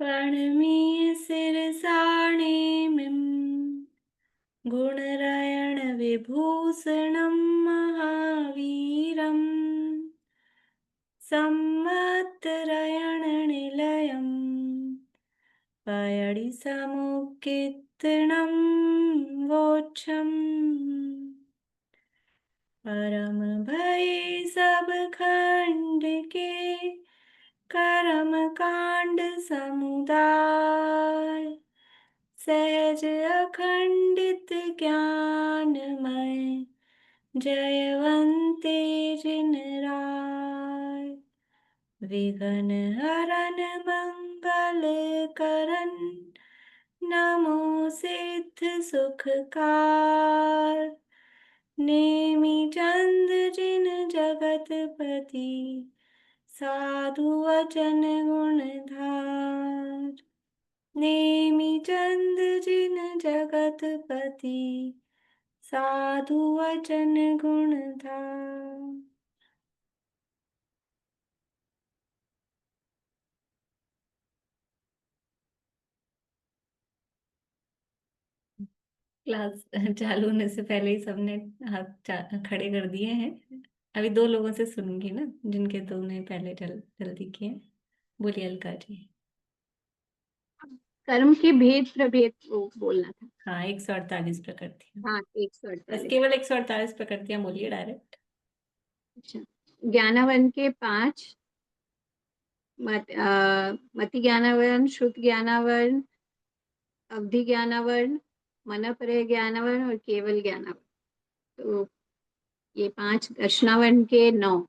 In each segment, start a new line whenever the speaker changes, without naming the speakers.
प्रणमीय शिरसाणेमिं गुणरायण विभूषणं महावीरम् सम्मतरायण निलयम् पयडिसमुत्कीर्तनं वोक्षम् परम भय सब खंड के कर्म कांड समुदाय सहज अखंडित ज्ञानमय जयवंते जिन राय विघ्न हरन मंगल करन नमो सिद्ध सुखकार नेमि चंद जिन जगतपति साधु वचन गुणधार नेमि चंद जिन जगतपति साधु वचन गुणधार। क्लास चालू होने से पहले ही सबने हाथ खड़े कर दिए हैं। अभी दो लोगों से सुनूंगी ना, जिनके दो ने पहले जल्दी किए। बोलिए अलका जी।
कर्म के भेद प्रभेद को बोलना था।
हाँ, 148 प्रकृतियां।
हाँ,
बस
148।
केवल 148 प्रकृतियां बोलिए डायरेक्ट।
अच्छा, ज्ञानावन के 5 मति ज्ञानावन, श्रुत ज्ञानावन, अवधि ज्ञानावन, मनःपरः ज्ञानावन और केवल ज्ञानावन। तो ये 5 दर्शनावन के 9।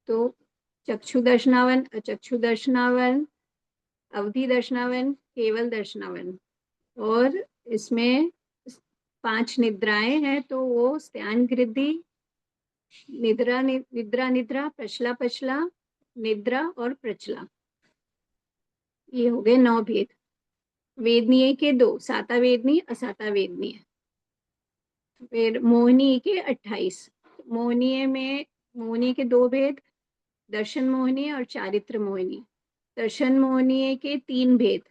तो चक्षु दर्शनावन, अचक्षु दर्शनावन, अवधि दर्शनावन, केवल दर्शनावन। और इसमें 5 निद्राएं हैं, तो वो स्त्यान गृद्धि, निद्रा निद्रा निद्रा, पचला पचला, निद्रा और प्रचला। ये हो गए 9 भेद। वेदनीय के 2, साता वेदनीय, असाता वेदनीय। फिर मोहनीय के 28। मोहनीय के 2 भेद, दर्शन मोहनीय और चारित्र मोहनीय। दर्शन मोहनीय के 3 भेद,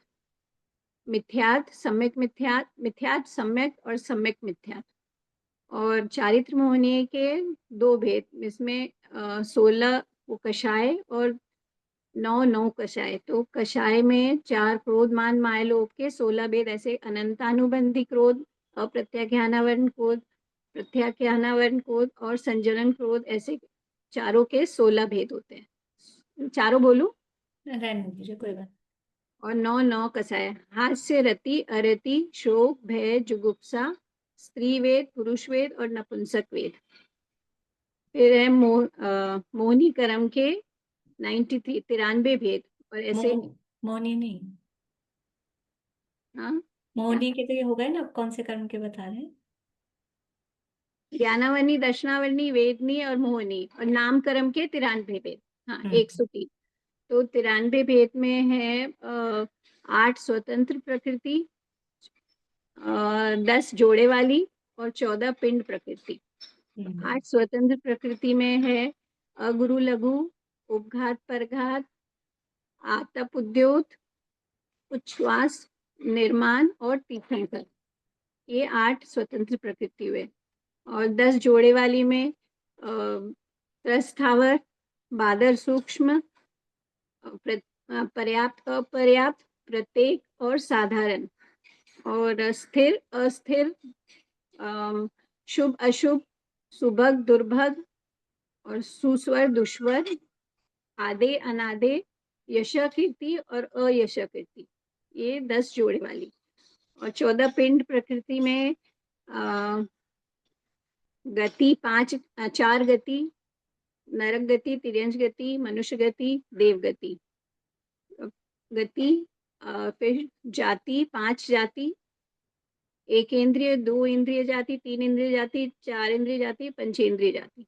मिथ्यात्, सम्यक मिथ्यात्, मिथ्यात् सम्यक और सम्यक मिथ्यात्। और चारित्र मोहनीय के 2 भेद, इसमें 16 वो कषाय और 9 कषाय। तो कषाय में 4 क्रोध मान माय लोभ के 16 भेद, ऐसे अनंतानुबंधी क्रोध, अप्रत्याख्यानावरण क्रोध, प्रत्याख्यानावरण क्रोध और संजरण क्रोध, ऐसे चारों के 16 भेद होते हैं। चारों बोलूं?
रहने दीजिए, कोई बात।
और 9 कषाय, हास्य, रति, अरति, शोक, भय, जुगुप्सा, स्त्री वेद, पुरुष वेद और नपुंसक वेद। फिर है मोहनी कर्म के 93 भेद। और ऐसे
मोहनी नहीं,
हाँ, क्या?
मोहनी के तो ये हो गए ना, कौन से कर्म के बता रहे हैं?
ज्ञानावनी, दर्शनावनी, वेदनी और मोहनी। और नाम कर्म के 93 भेद। हाँ, 103। तो 93 भेद में है 8 स्वतंत्र प्रकृति, 10 जोड़े वाली और 14 पिंड प्रकृति। 8 स्वतंत्र प्रकृति में है अगुरु लघु, उपघात परघात, आतप उद्योत, उच्छ्वास, निर्माण और तीर्थंकर। ये 8 स्वतंत्र प्रकृति हुए। और 10 जोड़े वाली में त्रस्थावर, बादर सूक्ष्म, पर्याप्त अपर्याप्त, प्रत्येक और साधारण। और स्थिर अस्थिर, शुभ अशुभ, सुभग दुर्भग और सुस्वर दुष्वर, आधे अनाधे, यश कीर्ति और अयश कीर्ति। ये 10 जोड़े वाली। और 14 पिंड प्रकृति में गति 4 गति, नरक गति, तिर्यंश गति, मनुष्य गति, देव गति। गति फिर जाति 5 जाति, 1 इंद्रिय, 2 इंद्रिय जाति, 3 इंद्रिय जाति, 4 इंद्रिय जाति, पंचेंद्रिय जाति।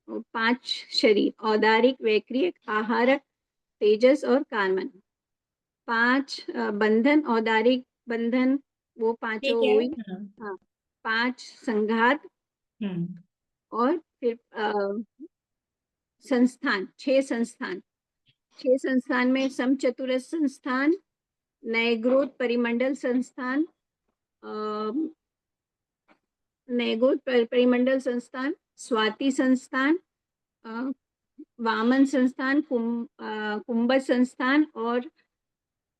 और 5 शरीर, औदारिक, वैक्रियक, आहारक, तेजस और कार्मन। 5 बंधन, औदारिक बंधन, वो पांचों
ठीक है।
हुई।
हाँ।
हाँ, 5 संघात। और फिर संस्थान, 6 संस्थान। 6 संस्थान में समचतुरस संस्थान, नयग्रोध परिमंडल संस्थान, नयग्रोध परिमंडल संस्थान, स्वाति संस्थान, वामन संस्थान, कुंभज संस्थान और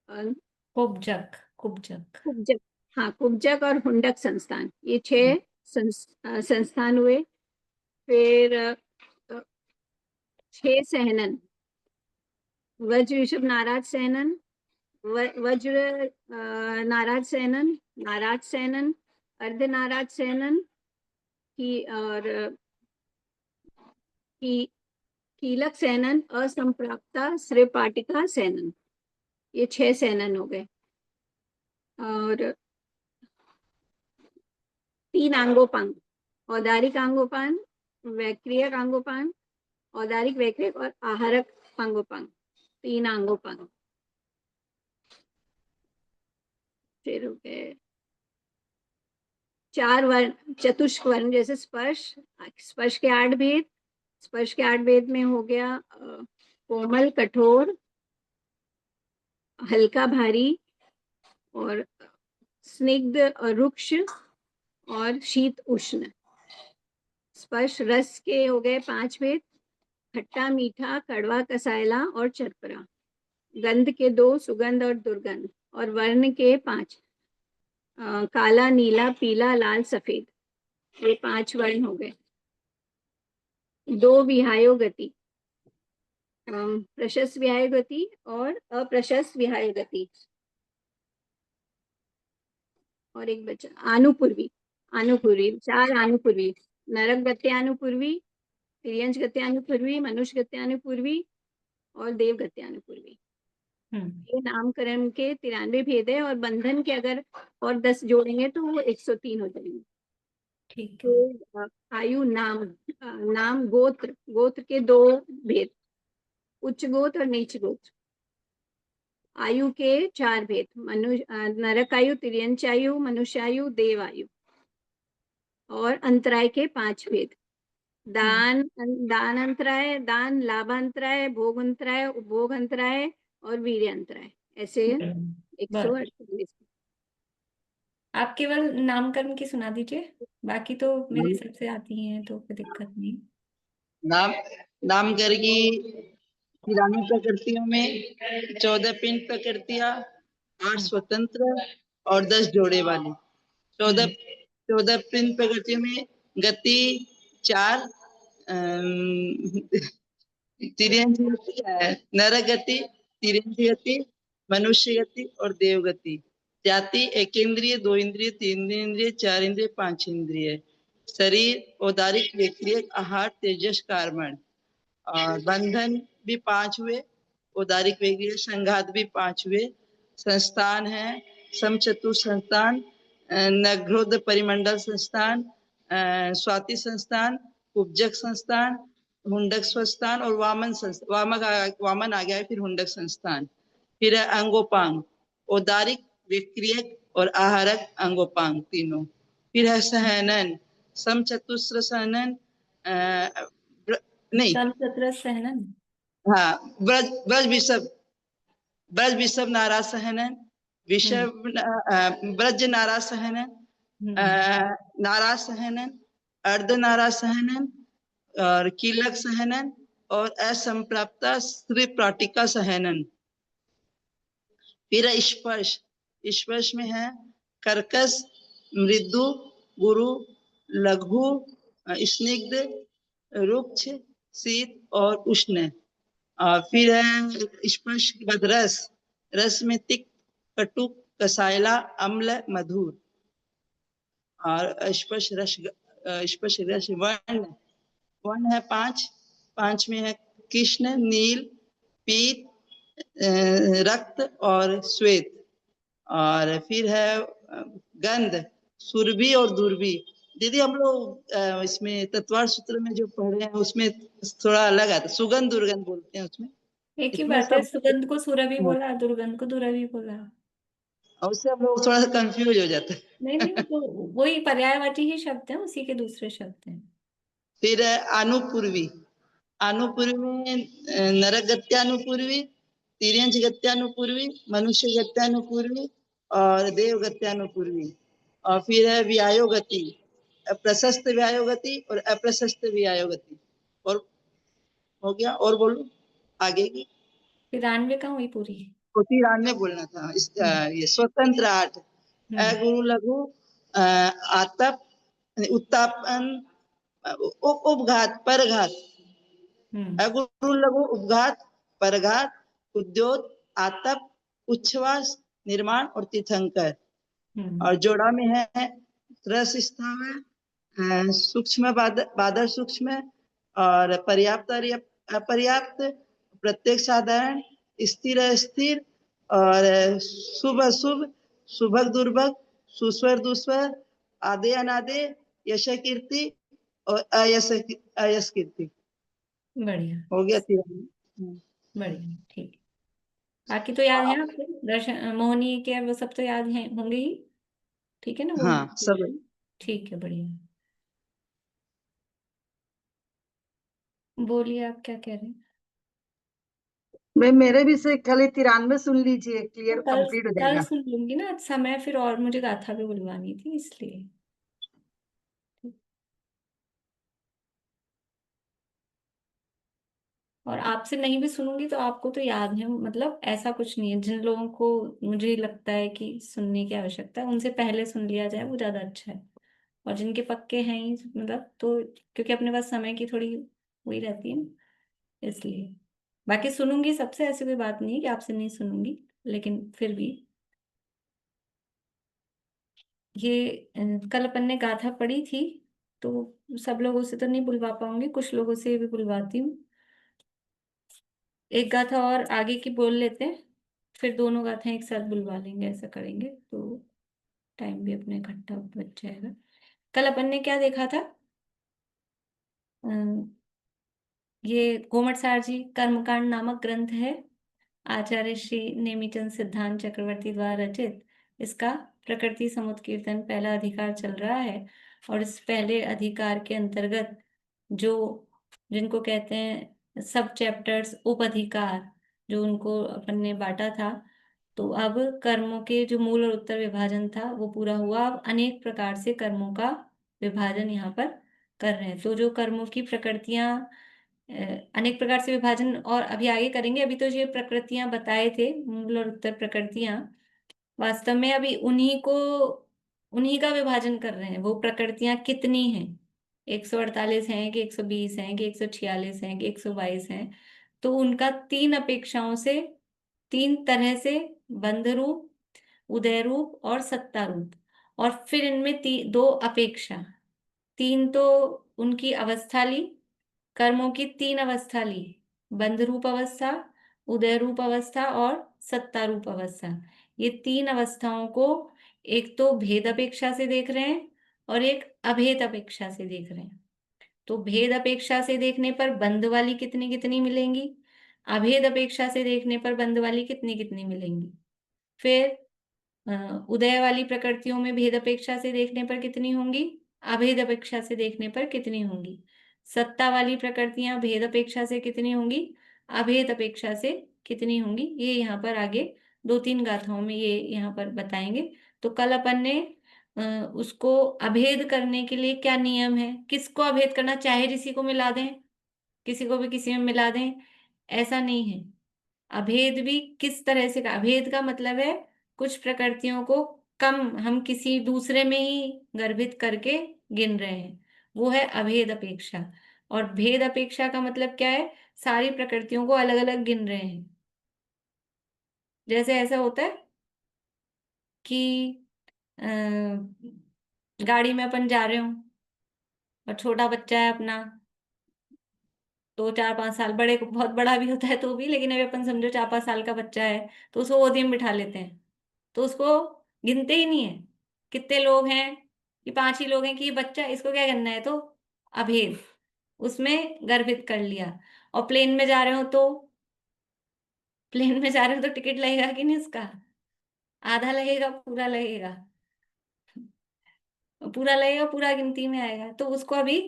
कुब्जक कुब्जक।
कुब्जक, हाँ कुब्जक और हुंडक संस्थान, ये 6 संस्थान हुए। फिर 6 सहनन, वज्र ऋषभ नाराज सहनन, वज्र नाराज सहनन, नाराज सहनन, अर्ध नाराज सहनन की और की कीलक सहनन, असंप्राप्ता श्रेपाटिका सहनन, ये 6 सहनन हो गए। और 3 आंगोपांग, औदारिक आंगोपान, वैक्रियक आंगोपान, औदारिक वैक्रियक और आहारक आंगोपांग, 3 आंगोपांग। फिर हो गए 4 वर्ण, चतुष्क वर्ण, जैसे स्पर्श, स्पर्श के 8 भेद, स्पर्श के 8 भेद में हो गया कोमल, कठोर, हल्का भारी और स्निग्ध और रुक्ष और शीत उष्ण। स्पर्श रस के हो गए 5 भेद, खट्टा, मीठा, कड़वा, कसायला और चरपरा। गंध के 2, सुगंध और दुर्गंध। और वर्ण के 5, काला, नीला, पीला, लाल, सफेद, ये 5 वर्ण हो गए। 2 विहायो गति, प्रशस्त विहाय गति और अप्रशस्त विहाय गति। और एक बचा आनुपूर्वी, आनुपूर्वी 4 आनुपूर्वी, नरक गत्य आनुपूर्वी, तिर्यंश गत्य आनुपूर्वी, मनुष्य गत्य आनुपूर्वी और देव गत्य आनुपूर्वी। ये नामकरण के 93 भेद है और बंधन के अगर और 10 जोड़ेंगे तो वो 103 हो जाएंगे।
ठीक है।
तो आयु, नाम, नाम, गोत्र, गोत्र के 2 भेद, उच्च गोत्र और नीच गोत्र। आयु के 4 भेद, नरक आयु, तिर्यंश आयु, मनुष्य आयु, देव आयु। और अंतराय के 5 भेद, दान, दान अंतराय, दान लाभांतराय, भोग अंतराय, उपभोग अंतराय और वीर्य अंतराय, ऐसे
बस
148।
आप केवल नामकरण की सुना दीजिए, बाकी तो मेरे हिसाब से आती हैं तो कोई दिक्कत नहीं।
नाम नामकरण की 93 प्रकृतियों में 14 पिंड प्रकृतियां, 8 स्वतंत्र और 10 जोड़े वाली। 14 पिंड प्रकृतियों में गति 4, तिर्यंश गति है, नर गति, तिर्यंश गति, मनुष्य गति और देव गति। जाति 1 इंद्रिय, 2 इंद्रिय, 3 इंद्रिय, 4 इंद्रिय, 5 इंद्रिय। शरीर औदारिक, वैक्रियक, आहार, तेजस, कार्बन। और बंधन भी 5 हुए, औदारिक, वैक्रियक, संघात भी 5 हुए। संस्थान है समचतुर संस्थान, नग्रोध परिमंडल संस्थान, स्वाति संस्थान, उपजक संस्थान, हुंडक संस्थान और वामन संस्थान। वामन आ गया है, फिर हुंडक संस्थान। फिर है अंगोपांग, औदारिक, विक्रियक और आहारक अंगोपांग तीनों। फिर है सहनन, समचतुस्र सहनन, नहीं,
समचतुर सहनन।
हाँ, ब्रज ब्रज विषभ, ब्रज विषभ नारा सहनन, विषभ ब्रज नारा सहनन, नारा सहनन, अर्ध नारा सहनन और कीलक सहनन और असंप्राप्ता स्त्री प्राटिका सहनन। फिर स्पर्श, स्पर्श में है कर्कश, मृदु, गुरु, लघु, स्निग्ध, रुक्ष, शीत और उष्ण। और फिर है स्पर्श के बाद रस, रस में तिक्त, कटुक, कसायला, अम्ल, मधुर। और स्पर्श रस, स्पर्श रस वर्ण, वर्ण है 5, 5 में है कृष्ण, नील, पीत, रक्त और श्वेत। और फिर है गंध, सुरभि और दुर्भि। दीदी हम लोग इसमें तत्वार सूत्र में जो पढ़ रहे हैं उसमें थोड़ा अलग आता है, सुगंध दुर्गंध बोलते हैं उसमें।
एक ही
इसमें
बात है,
सब,
सुगंध को सुरभि बोला, दुर्गंध को दुरभि बोला।
और उससे हम लोग थोड़ा सा कंफ्यूज हो जाते
नहीं नहीं,
हैं।
तो वही पर्यायवाची ही शब्द है, उसी के दूसरे शब्द हैं।
फिर है अनुपूर्वी, अनुपूर्वी में नरगत्यानुपूर्वी, तिर्यंच गत्यानुपूर्वी, मनुष्य गत्यानुपूर्वी और देव गत्यानुपूर्वी। और फिर है व्यायो गति, प्रशस्त व्यायो गति और अप्रशस्त व्यायो गति। और हो गया, और बोलो आगे की।
93 कहाँ हुई पूरी?
तो 93 बोलना था। ये स्वतंत्र 8,
हम्म
अगुरु लघु, आतप, उत्तापन, उपघात, परघात,
हम्म
अगुरु लघु, उपघात, परघात, उद्योत, आतप, उच्छ्वास, निर्माण और तीर्थंकर।
हम्म
और जोड़ा में है रस स्थावर, सूक्ष्म बादर सूक्ष्म, और पर्याप्त और अपर्याप्त, प्रत्येक साधारण, स्थिर अस्थिर, और शुभ अशुभ, शुभक दुर्भग, सुस्वर दुस्वर, आदे अनादे, यश कीर्ति और अयश अयश कीर्ति।
बढ़िया,
हो गया 93।
बढ़िया, ठीक है। बाकी तो याद है आपको, दर्शन मोहिनी के वो सब तो याद है होंगे ही, ठीक है ना वो?
हाँ सब।
ठीक है, बढ़िया। बोलिए, आप क्या कह रहे हैं?
मैं मेरे भी से खाली 93 सुन लीजिए,
तो
क्लियर
कल,
कंप्लीट हो
कल
जाएगा।
सुन लूंगी ना, समय फिर और मुझे गाथा भी बुलवानी थी इसलिए। और आपसे नहीं भी सुनूंगी तो आपको तो याद है, मतलब ऐसा कुछ नहीं है। जिन लोगों को मुझे लगता है कि सुनने की आवश्यकता है, उनसे पहले सुन लिया जाए, वो ज्यादा अच्छा है। और जिनके पक्के हैं ही, मतलब तो, क्योंकि अपने पास समय की थोड़ी हुई रहती है ना, इसलिए। बाकी सुनूंगी सबसे, ऐसी कोई बात नहीं है कि आपसे नहीं सुनूंगी, लेकिन फिर भी ये कल अपन ने गाथा पढ़ी थी, तो सब लोगों से तो नहीं बुलवा पाऊंगी, कुछ लोगों से भी बुलवाती हूँ। एक गाथा और आगे की बोल लेते हैं, फिर दोनों गाथाएं एक साथ बुलवा लेंगे, ऐसा करेंगे तो टाइम भी अपने इकट्ठा बच जाएगा। कल अपन ने क्या देखा था? अम, ये गोमटसार जी कर्मकांड नामक ग्रंथ है, आचार्य श्री नेमीचंद सिद्धांत चक्रवर्ती द्वारा रचित। इसका प्रकृति समुद्र कीर्तन पहला अधिकार चल रहा है। और इस पहले अधिकार के अंतर्गत जो, जिनको कहते हैं सब चैप्टर्स, उप अधिकार, जो उनको अपन ने बांटा था, तो अब कर्मों के जो मूल और उत्तर विभाजन था वो पूरा हुआ। अब अनेक प्रकार से कर्मों का विभाजन यहाँ पर कर रहे हैं। तो जो कर्मों की प्रकृतियां, अनेक प्रकार से विभाजन और अभी आगे करेंगे। अभी तो ये प्रकृतियां बताए थे, मूल और उत्तर प्रकृतियां, वास्तव में अभी उन्हीं का विभाजन कर रहे हैं। वो प्रकृतियां कितनी हैं, 148 हैं कि 120 हैं कि 146 हैं कि 122 हैं, तो उनका तीन अपेक्षाओं से, तीन तरह से, बंध रूप, उदय रूप और सत्ता रूप। और फिर इनमें दो अपेक्षा, तीन तो उनकी अवस्था ली, कर्मों की तीन अवस्था ली, बंध रूप अवस्था, उदय रूप अवस्था और सत्ता रूप अवस्था। ये तीन अवस्थाओं को एक तो भेद अपेक्षा से देख रहे हैं और एक अभेद अपेक्षा से देख रहे हैं। तो भेद अपेक्षा से देखने पर बंध वाली कितनी कितनी मिलेंगी, अभेद अपेक्षा से देखने पर बंध वाली कितनी कितनी मिलेंगी। फिर उदय वाली प्रकृतियों में भेद अपेक्षा से देखने पर कितनी होंगी, अभेद अपेक्षा से देखने पर कितनी होंगी। सत्ता वाली प्रकृतियां भेद अपेक्षा से कितनी होंगी, अभेद अपेक्षा से कितनी होंगी, ये यहाँ पर आगे दो तीन गाथाओं में ये यहाँ पर बताएंगे। तो कल अपन ने उसको अभेद करने के लिए क्या नियम है, किसको अभेद करना, चाहे किसी को मिला दें, किसी को भी किसी में मिला दें, ऐसा नहीं है। अभेद भी किस तरह से, अभेद का मतलब है कुछ प्रकृतियों को कम हम किसी दूसरे में ही गर्भित करके गिन रहे हैं, वो है अभेद अपेक्षा। और भेद अपेक्षा का मतलब क्या है, सारी प्रकृतियों को अलग अलग गिन रहे हैं। जैसे ऐसा होता है कि अ, गाड़ी में अपन जा रहे हो और छोटा बच्चा है अपना, 2 4 5 साल, बड़े को बहुत बड़ा भी होता है तो भी, लेकिन अभी अपन समझो 4 5 साल का बच्चा है, तो उसको गोदी में बिठा लेते हैं, तो उसको गिनते ही नहीं है कितने लोग हैं, कि 5 ही लोग हैं कि ये बच्चा, इसको क्या करना है, तो अभेद उसमें गर्भित कर लिया। और प्लेन में जा रहे हो तो, प्लेन में जा रहे हो तो टिकट लगेगा कि नहीं उसका, आधा लगेगा पूरा लगेगा, पूरा लगेगा पूरा गिनती में आएगा, तो उसको अभी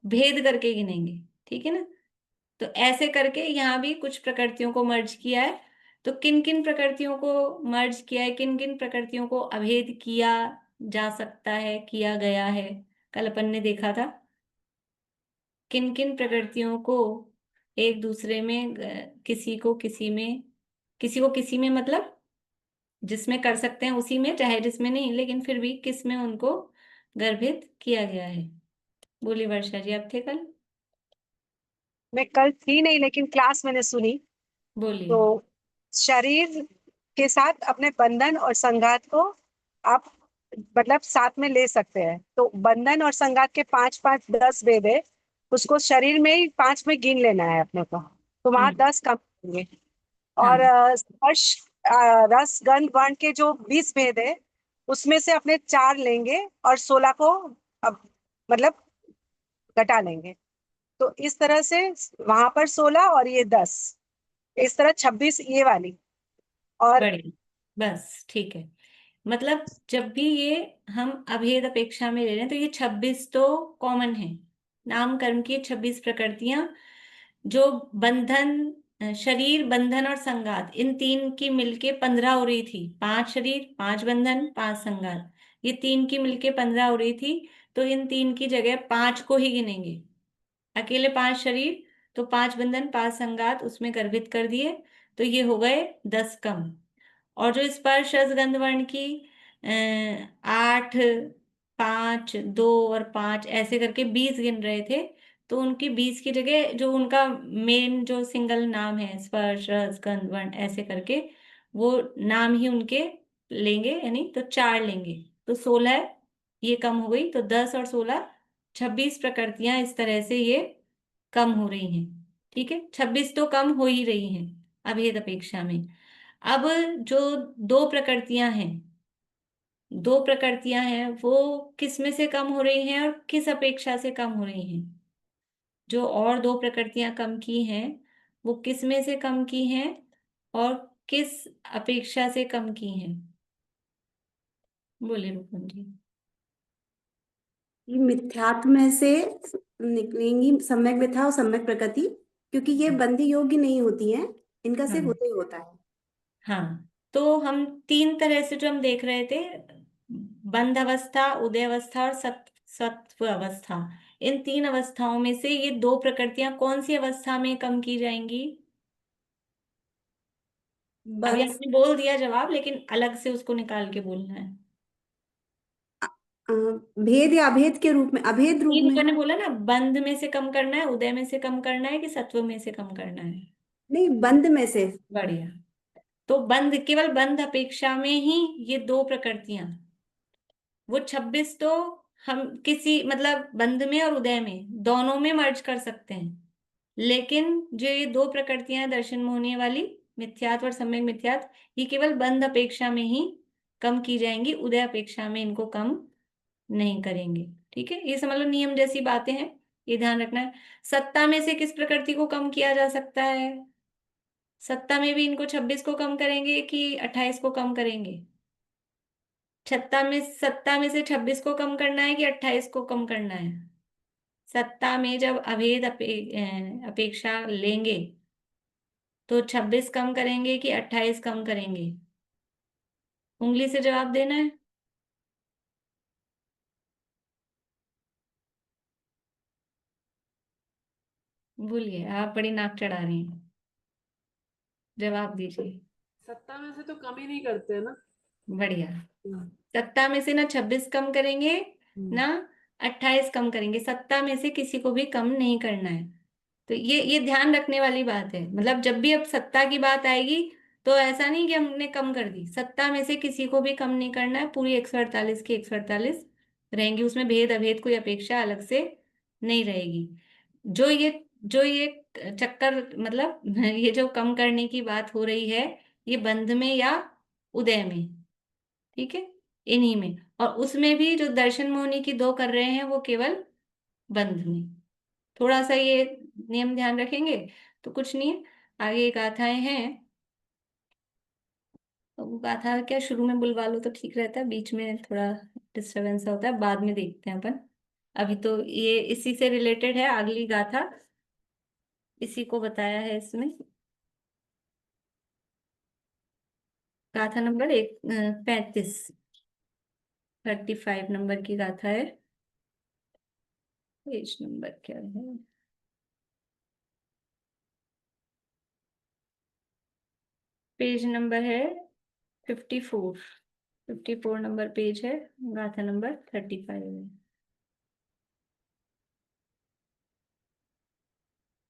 भेद करके गिनेंगे, ठीक है ना। तो ऐसे करके यहाँ भी कुछ प्रकृतियों को मर्ज किया है तो किन किन प्रकृतियों को मर्ज किया है, किन किन प्रकृतियों को अभेद किया जा सकता है, किया गया है, कल अपन ने देखा था। किन किन प्रकृतियों को एक दूसरे में किसी को किसी में, किसी को किसी में मतलब जिसमें कर सकते हैं उसी में, चाहे जिसमें नहीं, लेकिन फिर भी किस में उनको गर्भित किया गया है। बोलिए वर्षा जी, आप थे कल?
मैं कल थी नहीं, लेकिन क्लास मैंने सुनी।
बोलिए।
तो शरीर के साथ अपने बंधन और संघात को आप मतलब साथ में ले सकते हैं। तो बंधन और संघात के 5 5 10 भेद है, उसको शरीर में ही 5 में गिन लेना है अपने को, तो वहां 10 कम होंगे। और
हाँ,
स्पर्श, रस, गंध, वर्ण के जो 20 भेद है, उसमें से अपने 4 लेंगे और 16 को अब मतलब घटा लेंगे। तो इस तरह से वहां पर 16 और ये 10, इस तरह 26 ये वाली। और
बढ़िया, बस ठीक है। मतलब जब भी ये हम अभेद अपेक्षा में ले रहे हैं तो ये 26 तो कॉमन है। नाम कर्म की 26 प्रकृतियां, जो बंधन, शरीर, बंधन और संघात, इन तीन की मिलके 15 हो रही थी। 5 शरीर, 5 बंधन, 5 संघात, ये तीन की मिलके 15 हो रही थी। तो इन तीन की जगह 5 को ही गिनेंगे। अकेले 5 शरीर, तो 5 बंधन, 5 संघात उसमें गर्भित कर दिए, तो ये हो गए 10 कम। और जो स्पर्श रस गंध वर्ण की 8, 5, 2 और 5 ऐसे करके 20 गिन रहे थे, तो उनकी 20 की जगह जो उनका मेन जो सिंगल नाम है, स्पर्श रस गंध वर्ण ऐसे करके, वो नाम ही उनके लेंगे, यानी तो 4 लेंगे। तो 16 ये कम हो गई, तो 10 और 16 26 प्रकृतियां इस तरह से ये कम हो रही हैं। ठीक है, 26 तो कम हो ही रही हैं अभेद अपेक्षा में। अब जो दो प्रकृतियां हैं, दो प्रकृतियां हैं, वो किस में से कम हो रही हैं और किस अपेक्षा से कम हो रही हैं? जो और दो प्रकृतियां कम की हैं, वो किस में से कम की हैं और किस अपेक्षा से कम की हैं? बोलिए रुकुम जी।
ये मिथ्यात्व में से निकलेंगी सम्यक व्यथा और सम्यक प्रकृति, क्योंकि ये बंदी योग्य नहीं होती हैं, इनका सिर्फ
हाँ,
उदय होता है।
हाँ, तो हम तीन तरह से जो हम देख रहे थे, बंध अवस्था, उदय अवस्था और सत्व अवस्था, इन तीन अवस्थाओं में से ये दो प्रकृतियां कौन सी अवस्था में कम की जाएंगी? अभी
बस
आपने बोल दिया जवाब, लेकिन अलग से उसको निकाल के बोलना है।
भेद या अभेद के रूप में, अभेद रूप
ये जो
में।
मैंने बोला ना, बंध में से कम करना है, उदय में से कम करना है, कि सत्व में से कम करना है?
नहीं, बंद में से।
बढ़िया। तो बंध, केवल बंध अपेक्षा में ही ये दो प्रकृतियां, वो 26 तो हम किसी मतलब बंध में और उदय में दोनों में मर्ज कर सकते हैं, लेकिन जो ये दो प्रकृतियां हैं दर्शन मोहनीय वाली, मिथ्यात्व और सम्यक मिथ्यात्व, ये केवल बंध अपेक्षा में ही कम की जाएंगी, उदय अपेक्षा में इनको कम नहीं करेंगे। ठीक है, ये समझ लो नियम जैसी बातें हैं, ये ध्यान रखना है। सत्ता में से किस प्रकृति को कम किया जा सकता है? सत्ता में भी इनको 26 को कम करेंगे कि 28 को कम करेंगे? सत्ता में से 26 को कम करना है कि 28 को कम करना है? सत्ता में जब अभेद अपेक्षा लेंगे तो 26 कम करेंगे कि 28 कम करेंगे? उंगली से जवाब देना है। बोलिए, आप बड़ी नाक चढ़ा रही हैं, जवाब दीजिए।
सत्ता में से तो कम ही नहीं करते हैं ना।
बढ़िया।
हम्म,
सत्ता में से ना 26 कम करेंगे ना 28 कम करेंगे, सत्ता में से किसी को भी कम नहीं करना है। तो ये ध्यान रखने वाली बात है। मतलब जब भी अब सत्ता की बात आएगी, तो ऐसा नहीं कि हमने कम कर दी, सत्ता में से किसी को भी कम नहीं करना है, पूरी 148 की 148 रहेंगी, उसमें भेद अभेद कोई अपेक्षा अलग से नहीं रहेगी। जो ये चक्कर मतलब ये जो कम करने की बात हो रही है, ये बंध में या उदय में, ठीक है, इन्हीं में। और उसमें भी जो दर्शन मोहिनी की दो कर रहे हैं, वो केवल बंध में। थोड़ा सा ये नियम ध्यान रखेंगे तो कुछ नहीं है। आगे गाथाएं हैं, तो वो गाथा क्या शुरू में बुलवा लो तो ठीक रहता है, बीच में थोड़ा डिस्टरबेंस होता है, बाद में देखते हैं अपन। अभी तो ये इसी से रिलेटेड है, अगली गाथा इसी को बताया है इसमें। गाथा नंबर 35 नंबर की गाथा है। पेज नंबर क्या है? पेज नंबर है 54 नंबर पेज है। गाथा नंबर 35 है।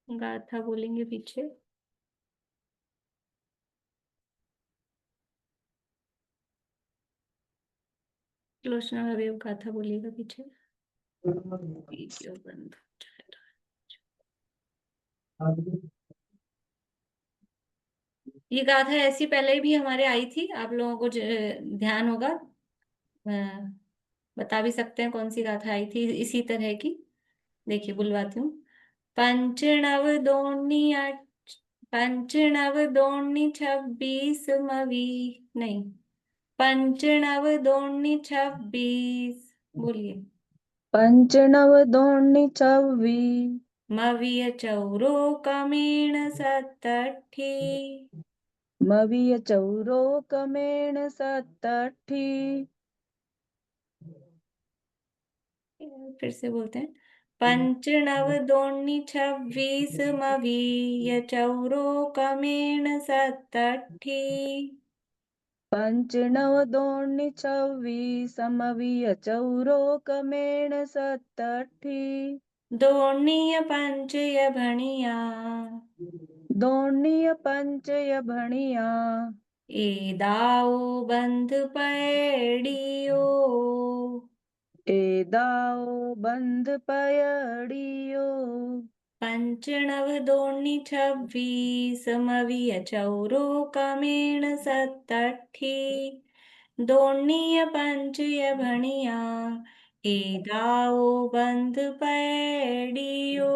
गाथा बोलेंगे पीछे। लोचना हवेव गाथा बोलिएगा पीछे। वीडियो बंद हो जाएगा। ये गाथा ऐसी पहले भी हमारे आई थी, आप लोगों को ध्यान होगा। अ, बता भी सकते हैं कौन सी गाथा आई थी इसी तरह की। देखिए बुलवाती हूँ। पंचनव दोनी पंचनव दोनी 26 मवी, नहीं, पंचनव दोनी 26, बोलिए।
पंचनव दोणी 26
मविय चौरो कमेण सतठी।
मविय चौरो कमेण 87
फिर से बोलते हैं। पंचनव दोनी 26 मवीय चौरो कमेण सतठी।
पंचनव दोणी 26 मविय चौरो कमेण 87
दोणीय पंचय भणिया।
दोणीय पंचय भणिया
ए दाओ बंध पैडियो।
ए दाओ बंध पयडियो
पंचनव दोनी 26 मविय चौरो कमेण सतठी। दोणीय पंचय भणिया ए दाओ बंध पैडियो।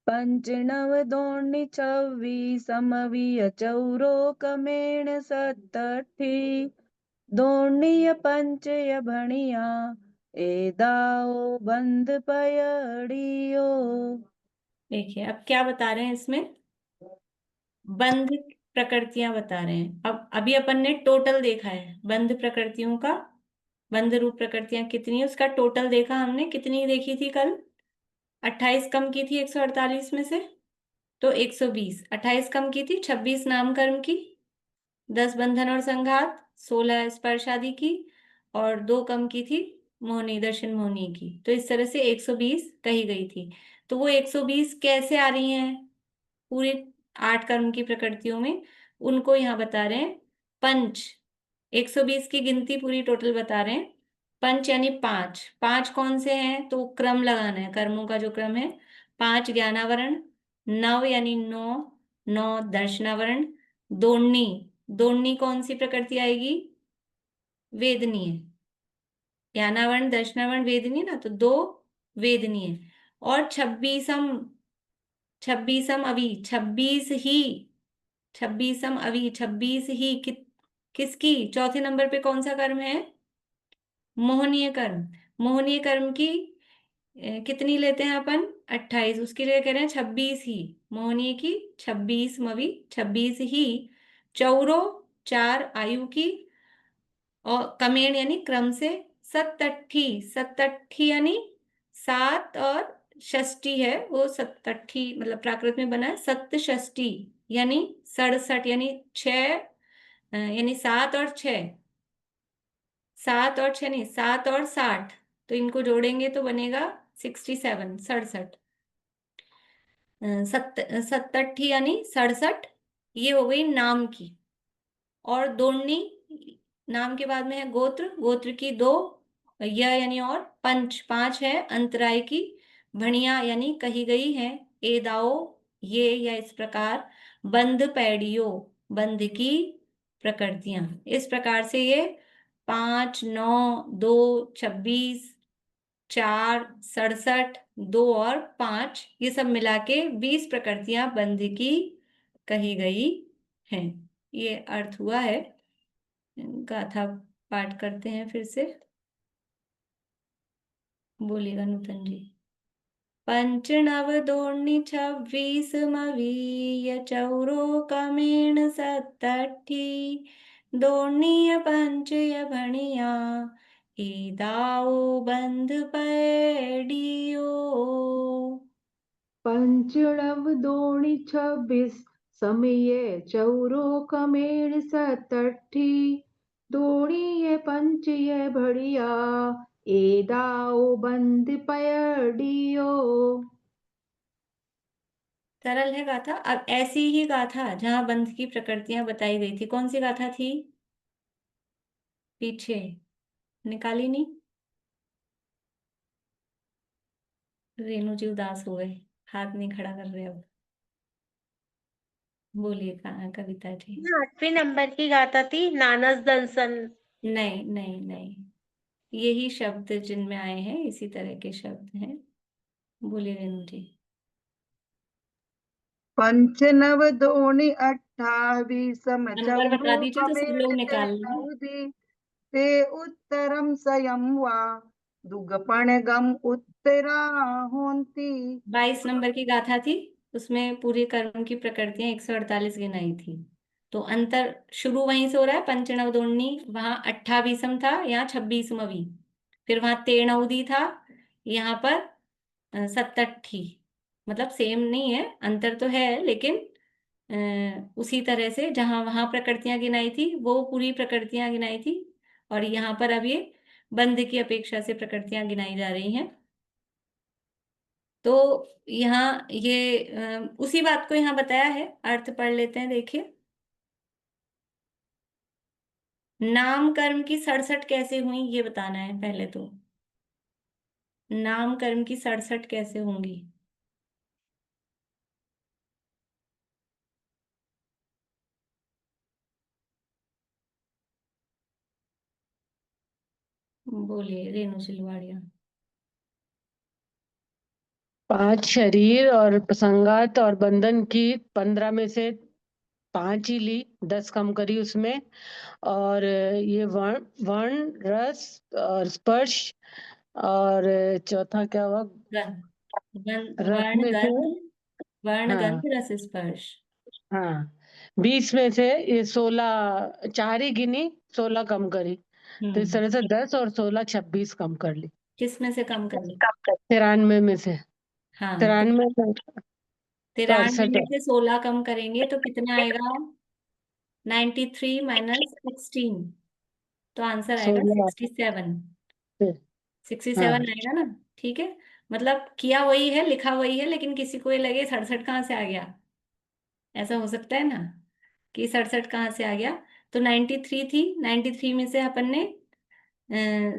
पंचनव दोणी 26 मविय चौरो कमेण 87 दोणीय पंचय भणिया ए दाओ बंध पयडियो।
देखिए अब क्या बता रहे हैं इसमें। बंध प्रकृतियां बता रहे हैं। अब अभी अपन ने टोटल देखा है बंध प्रकृतियों का। बंध रूप प्रकृतियां कितनी है उसका टोटल देखा हमने। कितनी देखी थी कल? 28 कम की थी 148 में से, तो 120। 28 कम की थी 26 नामकर्म की, 10 बंधन और संघात, 16 स्पर्श आदि की, और 2 कम की थी मोहनी, दर्शन मोहनी की। तो इस तरह से 120 कही गई थी। तो वो 120 कैसे आ रही हैं पूरे 8 कर्म की प्रकृतियों में, उनको यहाँ बता रहे हैं पंच। 120 की गिनती पूरी टोटल बता रहे हैं। पंच यानी पांच। पांच कौन से हैं? तो क्रम लगाना है कर्मों का जो क्रम है। 5 ज्ञानावरण, नव यानी 9, 9 दर्शनावरण, दोणी, दोणी कौन सी प्रकृति आएगी? वेदनी है। ज्ञानावरण, दर्शनावरण, वेदनी ना, तो 2 वेदनी है। और 26 अवि, 26 ही, 26 अवि, 26 ही किसकी? चौथे नंबर पे कौन सा कर्म है? मोहनीय कर्म। मोहनीय कर्म की कितनी लेते हैं अपन? 28। उसके लिए कह रहे हैं 26 ही। मोहनीय की 26 मवी, 26 ही। चौरो 4 आयु की, और कमेण यानी क्रम से। सतठी, सतठी यानी 7 और षष्ठी है वो। सतठी मतलब प्राकृत में बना है सप्तषष्ठी, यानी 67, यानी 6, यानी 7 और 6, 7 और 6 नहीं, 7 और 60, तो इनको जोड़ेंगे तो बनेगा 67, 67। सतठी यानी 67, ये हो गई नाम की। और दोणी, नाम के बाद में है गोत्र, गोत्र की 2, य यानी और, पंच 5 है अंतराय की, भणिया यानी कही गई है, ए दाओ ये या इस प्रकार, बंध पैडियो बंध की प्रकृतियां। इस प्रकार से ये 5, 9, 2, 26, 4, 67, 2 और 5, ये सब मिला के 20 प्रकृतियां बंध की कही गई हैं। ये अर्थ हुआ है। गाथा पाठ करते हैं फिर से। बोलिएगा नूतन जी। पंच नव दोनी छब्बीस मवीय चौरो कमेण सत्तठी दोनिय पंचय भणिया ईदाओ बंध पैडियो।
पंचणव दोणी 26 समये चौरो कमेण सतठी दोणीय पंचय भड़िया एदाओ बंद पयडियो।
सरल है गाथा। अब ऐसी ही गाथा जहां बंध की प्रकृतियां बताई गई थी, कौन सी गाथा थी? पीछे निकाली नहीं? रेणु जी उदास हो गए, हाथ नहीं खड़ा कर रहे अब। बोलिए कविता जी।
8वें नंबर की गाथा थी नानस दंसन।
नहीं नहीं नहीं, यही शब्द जिनमें आए हैं इसी तरह के शब्द हैं। बोलिए रेणु जी।
पंच नव दोनी 28
नंबर बता
चौरो
दीजिए तो सब लोग
कमेण
निकाल लेंगे।
तेनौदी ते उत्तरम स्वयं वा दुगपण गम उत्तरा होंती।
22 नंबर की गाथा थी, उसमें पूरी कर्म की प्रकृतियां 148 गिनाई थी। तो अंतर शुरू वहीं से हो रहा है। पंचनव दोनी वहां 28 था, यहाँ 26वीं। फिर वहां तेणौदी था, यहाँ पर 67। मतलब सेम नहीं है, अंतर तो है, लेकिन उसी तरह से जहां वहां प्रकृतियां गिनाई थी वो पूरी प्रकृतियां गिनाई थी, और यहाँ पर अब ये बंध की अपेक्षा से प्रकृतियां गिनाई जा रही हैं। तो यहाँ ये उसी बात को यहाँ बताया है। अर्थ पढ़ लेते हैं, देखिए। नाम कर्म की 67 कैसे हुई ये बताना है पहले तो। नाम कर्म की 67 कैसे होंगी? बोलिए रेणु सिलवाड़िया।
5 शरीर और प्रसंगात और बंधन की 15 में से 5 ही ली, 10 कम करी उसमें। और ये वर्ण रस और स्पर्श, और चौथा क्या हुआ? रस में से,
वर्ण
हाँ
गंध रस स्पर्श।
हाँ, 20 में से ये 16, 4 ही गिनी, 16 कम करी। तो इस तरह से 10 और 16, 26 कम कर ली।
किस में से कम कर ली?
93 में से,
हाँ,
93 में
93
67
में से 16 कम करेंगे तो कितना आएगा? 93 माइनस 16, तो आंसर आएगा
16,
67। 67
हाँ
आएगा ना? ठीक है। मतलब किया वही है, लिखा वही है, लेकिन किसी को ये लगे 67 कहाँ से आ गया। ऐसा हो सकता है ना कि 67 कहाँ से आ गया। तो 93 थी, 93 में से अपन ने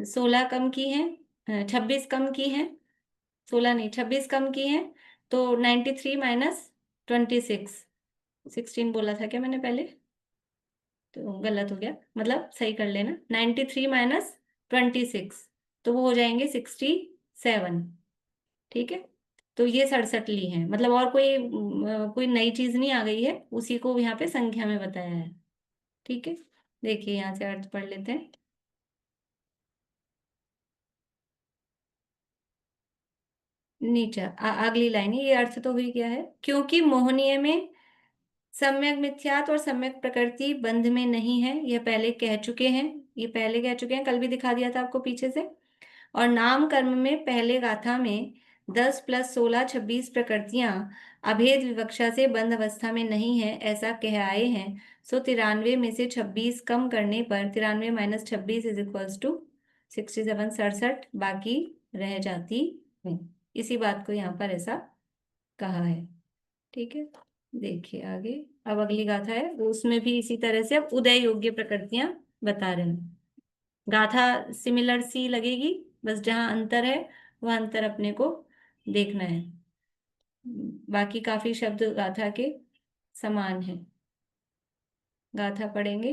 16 कम की है, 26 कम की है, 16 नहीं 26 कम की है। तो 93 माइनस 26, 16 बोला था क्या मैंने पहले? तो गलत हो गया, मतलब सही कर लेना। 93 माइनस 26, तो वो हो जाएंगे 67। ठीक है। तो ये 67 ली हैं, मतलब और कोई नई चीज नहीं आ गई है, उसी को यहाँ पे संख्या में बताया है। ठीक है। देखिए यहाँ से अर्थ पढ़ लेते हैं। नीचे अगली लाइन है, ये अर्थ तो हुई क्या है? क्योंकि मोहनीय में सम्यक मिथ्यात्व और सम्यक प्रकृति बंध में नहीं है, यह पहले कह चुके हैं। ये पहले कह चुके हैं, कल भी दिखा दिया था आपको पीछे से। और नाम कर्म में पहले गाथा में 10 + 16 26 प्रकृतियां अभेद विवक्षा से बंद अवस्था में नहीं है, ऐसा कह आए हैं। सो 93 में से 26 कम करने पर 93 माइनस 26 इज इक्वल्स टू 67, 67 बाकी रह जाती है। इसी बात को यहाँ पर ऐसा कहा है। ठीक है। देखिए आगे, अब अगली गाथा है, उसमें भी इसी तरह से अब उदय योग्य प्रकृतियां बता रहे हैं। गाथा सिमिलर सी लगेगी, बस जहां अंतर है वह अंतर अपने को देखना है। बाकी काफी शब्द गाथा के समान है। गाथा पढ़ेंगे।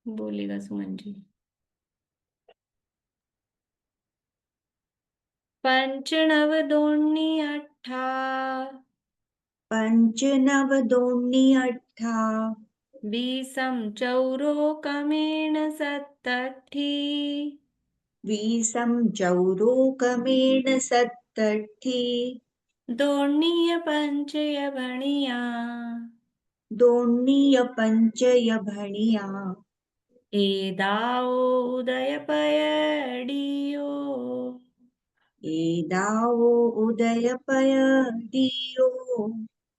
बोलेगा सुमन जी। पंचनव दोनी 18
पंच नव दोनी 18
बीसम चौरो कमेण सत्तठी
वीसं चौरोकमेण सत्तठी
दोर्णीय पंचय भणिया
दोन्नीय पंचय भणिया
एदाओ उदयपयडियो
एदावो उदयपयदियो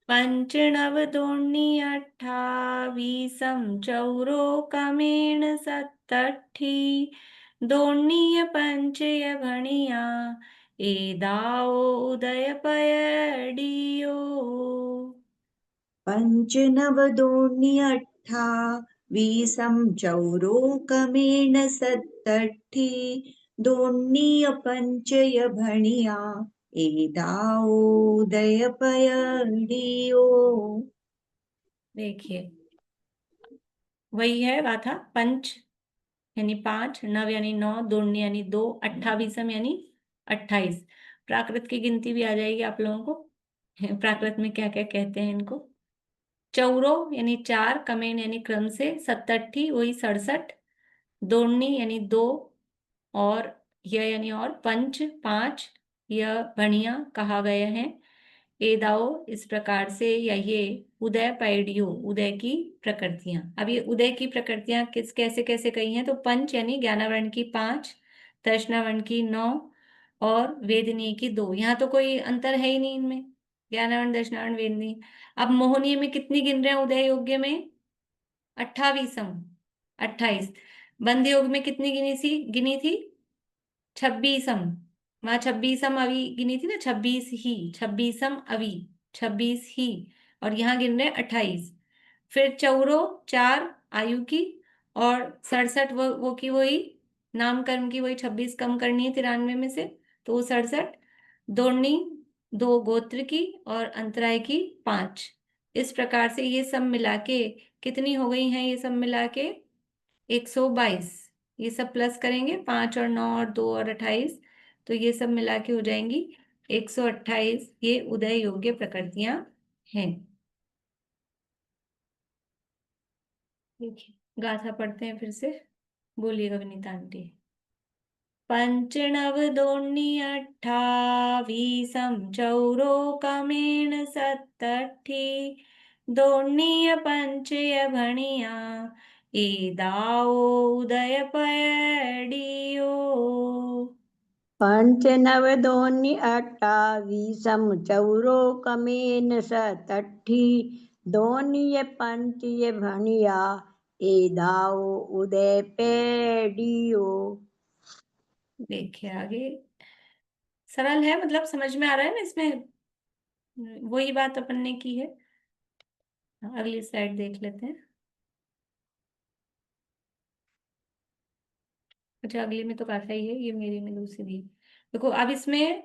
पंचनव दोर्णी अट्ठावीसं चौरोकमेण सत्तठी दोर्णीय पंचय भणिया एदाओ उदयपयडियो
पञ्चनवदोऽन्य अट्ठावीसं चौरोकमेण सत्तठी दोन्नीय पञ्चय भणिया एदावोदयपयडियो।
देखिए वही है गाथा। पंच यानी 5, नव यानी 9, दोर्णी यानी 2, अट्ठावीसम यानी 28। प्राकृत की गिनती भी आ जाएगी आप लोगों को, प्राकृत में क्या क्या कहते हैं इनको। चौरो यानी 4, कमेन यानी क्रम से, सत्तठी वही 67, दोर्णी यानी 2, और यह यानी और, पंच 5, यह भणिया कहा गया है। एदाओ इस प्रकार से, या ये उदय पैडियो उदय की प्रकृतियां। अब ये उदय की प्रकृतियां किस कैसे कैसे कही हैं, तो पंच यानी ज्ञानावरण की 5, दर्शनावरण की 9 और वेदनीय की 2। यहाँ तो कोई अंतर है ही नहीं इनमें, ज्ञानावरण दर्शनावरण वेदनीय। अब मोहनीय में कितनी गिन रहे हैं उदय योग्य में, 28, 28। बंध योग में कितनी गिनी थी 26। वहां 26 अवी गिनी थी ना, 26 ही, 26 अवी, 26 ही, और यहाँ गिन रहे 28। फिर चौरो 4 आयु की, और 67 वो की वही नाम कर्म की, वही 26 कम करनी है 93 में से, तो वो 67। दोर्णी 2 गोत्र की, और अंतराय की 5। इस प्रकार से ये सब मिला के कितनी हो गई हैं, ये सब मिला के 122। ये सब प्लस करेंगे, 5 और 9 और 2 और 28, तो ये सब मिला के हो जाएंगी 128। ये उदय योग्य प्रकृतियां हैं। देखिए गाथा पढ़ते हैं फिर से, बोलिएगा विनीता आंटी। पंचनव दोर्णी अट्ठावीसं चौरोकमेण सत्तठी दोर्णीय पंचय भणिया एदाओ उदयपयडियो।
पञ्चनवदोनि अट्ठावीसं चौरोकमेन सत्तठी दोनिय पंचय भणिया एदाओ उदयपेडियो।
देखिए आगे सरल है, मतलब समझ में आ रहा है ना, इसमें वही बात अपन ने की है। अगली स्लाइड देख लेते हैं। अच्छा अगली में तो काथा ही है, ये मेरी में दूसरी। देखो अब इसमें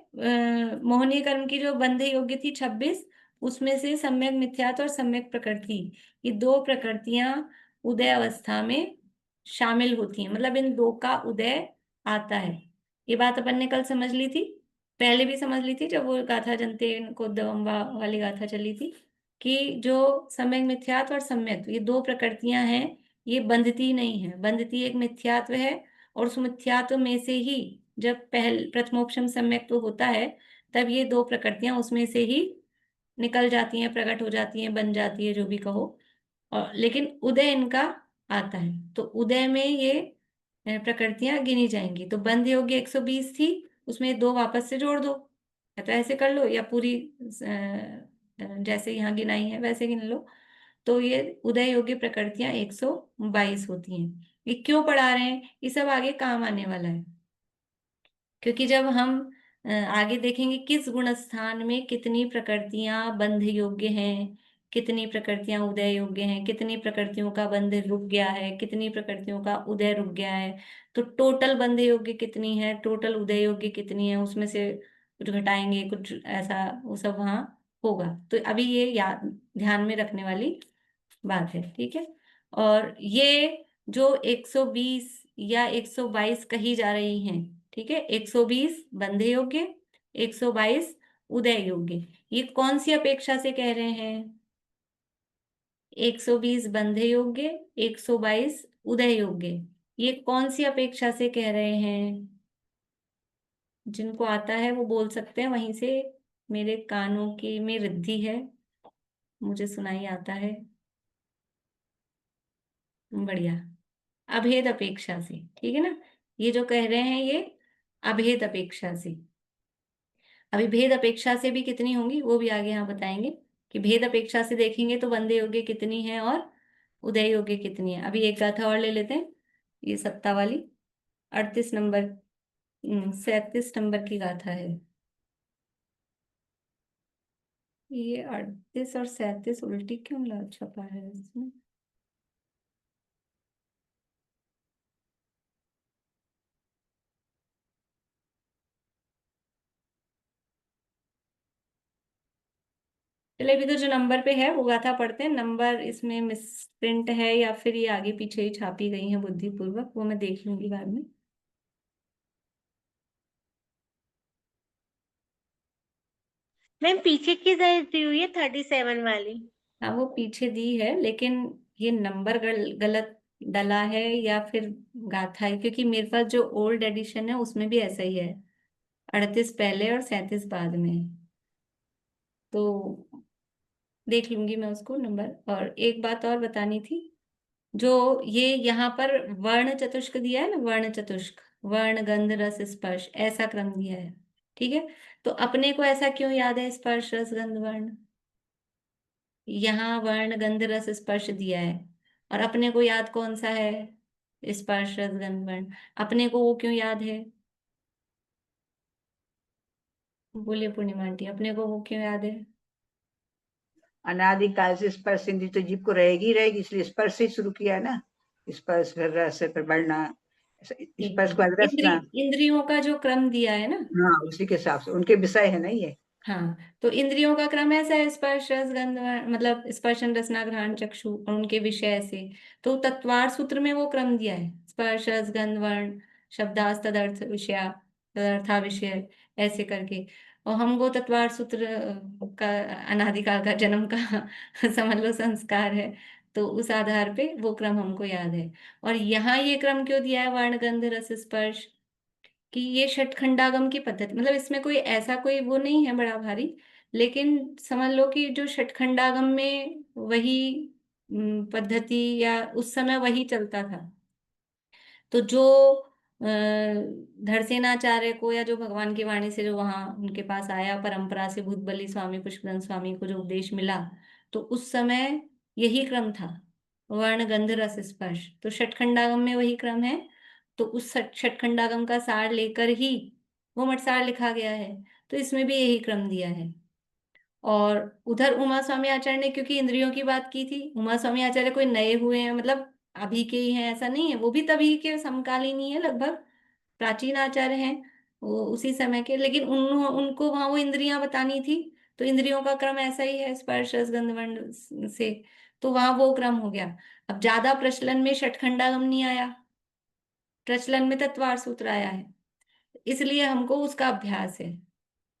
मोहनीय कर्म की जो बंध योग्य थी 26, उसमें से सम्यक मिथ्यात्व और सम्यक प्रकृति, ये 2 प्रकृतियां उदय अवस्था में शामिल होती हैं, मतलब इन 2 का उदय आता है। ये बात अपन ने कल समझ ली थी, पहले भी समझ ली थी जब वो गाथा जनते को दवम्बा वाली गाथा चली थी, कि जो सम्यक मिथ्यात्व और सम्यक, ये 2 प्रकृतियां हैं, ये बंधती नहीं है। बंधती एक मिथ्यात्व है, और उस मिथ्यात्व में से ही जब प्रथमोपशम सम्यक तो होता है, तब ये 2 प्रकृतियां उसमें से ही निकल जाती हैं, प्रकट हो जाती हैं, बन जाती है, जो भी कहो। और लेकिन उदय इनका आता है, तो उदय में ये प्रकृतियां गिनी जाएंगी। तो बंध योग्य 120 थी, उसमें 2 वापस से जोड़ दो, या तो ऐसे कर लो, या पूरी जैसे यहाँ गिनाई है वैसे गिन लो। तो ये उदय योग्य प्रकृतियां 122 होती हैं। ये क्यों पढ़ा रहे हैं, ये सब आगे काम आने वाला है, क्योंकि जब हम आगे देखेंगे किस गुण स्थान में कितनी प्रकृतियां बंध योग्य हैं, कितनी प्रकृतियां उदय योग्य हैं, कितनी प्रकृतियों का बंध रुक गया है, कितनी प्रकृतियों का उदय रुक गया है, तो टोटल बंध योग्य कितनी है, टोटल उदय योग्य कितनी है, उसमें से कुछ घटाएंगे, कुछ ऐसा वो सब वहां होगा। तो अभी ये याद ध्यान में रखने वाली बात है, ठीक है। और ये जो 120 या 122 कही जा रही हैं, ठीक है, 120 बंध योग्य, 122 उदय योग्य, ये कौन सी अपेक्षा से कह रहे हैं, 120 बंध योग्य, 122 उदय योग्य, ये कौन सी अपेक्षा से कह रहे हैं, जिनको आता है वो बोल सकते हैं, वहीं से मेरे कानों की में रिद्धि है, मुझे सुनाई आता है। बढ़िया। अभेद अपेक्षा से, ठीक है ना। ये जो कह रहे हैं ये अभेद अपेक्षा से। अभी भेद अपेक्षा से भी कितनी होंगी वो भी आगे यहाँ बताएंगे, कि भेद अपेक्षा से देखेंगे तो वंदे योग्य कितनी है और उदय योग्य कितनी है। अभी एक गाथा और ले लेते हैं, ये सत्ता वाली 38 नंबर 37 नंबर की गाथा है। ये 38 और 37 उल्टी क्यों छपा है इसमें? चलिए अभी तो जो नंबर पे है वो गाथा पढ़ते हैं। नंबर इसमें मिसप्रिंट है या फिर ये आगे पीछे ही छापी गई है बुद्धिपूर्वक, वो मैं देख लूंगी बाद में।
मैम पीछे की साइड दी हुई है 37 वाली।
हाँ वो पीछे दी है, लेकिन ये नंबर गलत डला है या फिर गाथा है, क्योंकि मेरे पास जो ओल्ड एडिशन है उसमें भी ऐसा ही है, 38 पहले और 37 बाद में है। तो देख लूंगी मैं उसको नंबर। और एक बात और बतानी थी, जो ये यहाँ पर वर्ण चतुष्क दिया है ना, वर्ण चतुष्क, वर्ण गंध रस स्पर्श ऐसा क्रम दिया है, ठीक है। तो अपने को ऐसा क्यों याद है स्पर्श रस गंध वर्ण? यहाँ वर्ण गंध रस स्पर्श दिया है और अपने को याद कौन सा है? स्पर्श रस गंध वर्ण। अपने को वो क्यों याद है? बोलिए पूर्णिमा आंटी, अपने को वो क्यों याद है?
अनादिकाल से स्पर्श इंद्री तो जीव को रहेगी ही रहेगी, इसलिए स्पर्श से ही शुरू किया ना, स्पर्श फिर रस फिर बढ़ना, स्पर्श को रसना।
इंद्रियों का जो क्रम दिया है ना,
हाँ उसी के हिसाब से उनके विषय है ना ये।
हाँ, तो इंद्रियों का क्रम ऐसा है, स्पर्श रस गंध मतलब स्पर्शन रसना घ्राण चक्षु और उनके विषय ऐसे। तो तत्वार सूत्र में वो क्रम दिया है, स्पर्श रस गंध वर्ण शब्दास तदर्थ विषया तदर्था विषय ऐसे करके। और हमको तत्वार सूत्र का अनादिकाल का जन्म का समझ लो संस्कार है, तो उस आधार पे वो क्रम हमको याद है। और यहाँ ये क्रम क्यों दिया है वर्ण गंध रस स्पर्श, कि ये षटखंडागम की पद्धति, मतलब इसमें कोई ऐसा कोई वो नहीं है बड़ा भारी, लेकिन समझ लो कि जो षटखंडागम में वही पद्धति या उस समय वही चलता था। तो जो धरसेनाचार्य को या जो भगवान की वाणी से जो वहां उनके पास आया परंपरा से, भूतबली स्वामी पुष्पदंत स्वामी को जो उपदेश मिला, तो उस समय यही क्रम था, वर्ण गंध रस स्पर्श। तो षटखंडागम में वही क्रम है, तो उस षटखंडागम का सार लेकर ही वो मटसार लिखा गया है, तो इसमें भी यही क्रम दिया है। और उधर उमा स्वामी आचार्य ने क्योंकि इंद्रियों की बात की थी, उमा स्वामी आचार्य कोई नए हुए हैं मतलब अभी के ही हैं ऐसा नहीं है, वो भी तभी के समकालीन ही है, लगभग प्राचीन आचार्य हैं वो उसी समय के, लेकिन उनको वहां वो इंद्रियां बतानी थी, तो इंद्रियों का क्रम ऐसा ही है स्पर्श रस गंध वर्ण से, तो वहां वो क्रम हो गया। अब ज्यादा प्रचलन में षटखंडागम नहीं आया, प्रचलन में तत्वार सूत्र आया है, इसलिए हमको उसका अभ्यास है।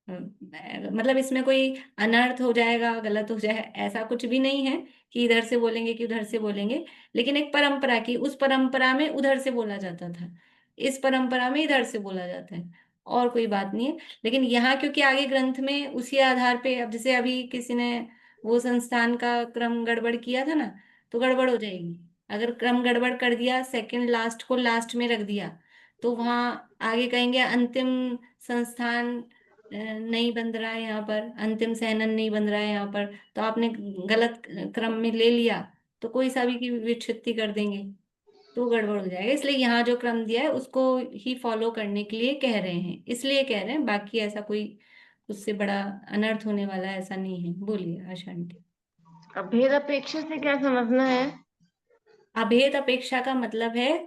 मतलब इसमें कोई अनर्थ हो जाएगा, गलत हो जाए ऐसा कुछ भी नहीं है, कि इधर से बोलेंगे कि उधर से बोलेंगे, लेकिन एक परंपरा की, उस परंपरा में उधर से बोला जाता था, इस परंपरा में इधर से बोला जाता है, और कोई बात नहीं है। लेकिन यहाँ क्योंकि आगे ग्रंथ में उसी आधार पे, अब जैसे अभी किसी ने वो संस्थान का क्रम गड़बड़ किया था ना, तो गड़बड़ हो जाएगी। अगर क्रम गड़बड़ कर दिया, सेकंड लास्ट को लास्ट में रख दिया, तो वहां आगे कहेंगे अंतिम संस्थान नहीं बन रहा है यहाँ पर, अंतिम सहनन नहीं बन रहा है यहाँ पर, तो आपने गलत क्रम में ले लिया, तो कोई सा भी की विच्छित्ति कर देंगे, तो गड़बड़ हो जाएगा। इसलिए यहाँ जो क्रम दिया है उसको ही फॉलो करने के लिए कह रहे हैं, इसलिए कह रहे हैं, बाकी ऐसा कोई उससे बड़ा अनर्थ होने वाला ऐसा नहीं है। बोलिए आशा आंटी।
अभेद अपेक्षा से क्या समझना है?
अभेद अपेक्षा का मतलब है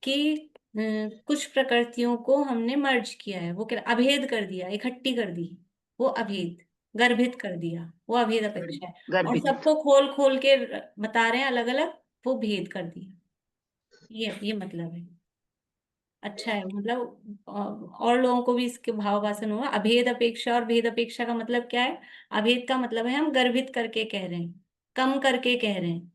कि कुछ प्रकृतियों को हमने मर्ज किया है, वो क्या अभेद कर दिया, इकट्ठी कर दी, वो अभेद, गर्भित कर दिया, वो अभेद अपेक्षा है। और
गर्भित।
सबको खोल खोल के बता रहे हैं अलग अलग, वो भेद कर दिया, ये मतलब है। अच्छा है, मतलब और लोगों को भी इसके भाव वासन हुआ। अभेद अपेक्षा और भेद अपेक्षा का मतलब क्या है? अभेद का मतलब है हम गर्भित करके कह रहे हैं, कम करके कह रहे हैं,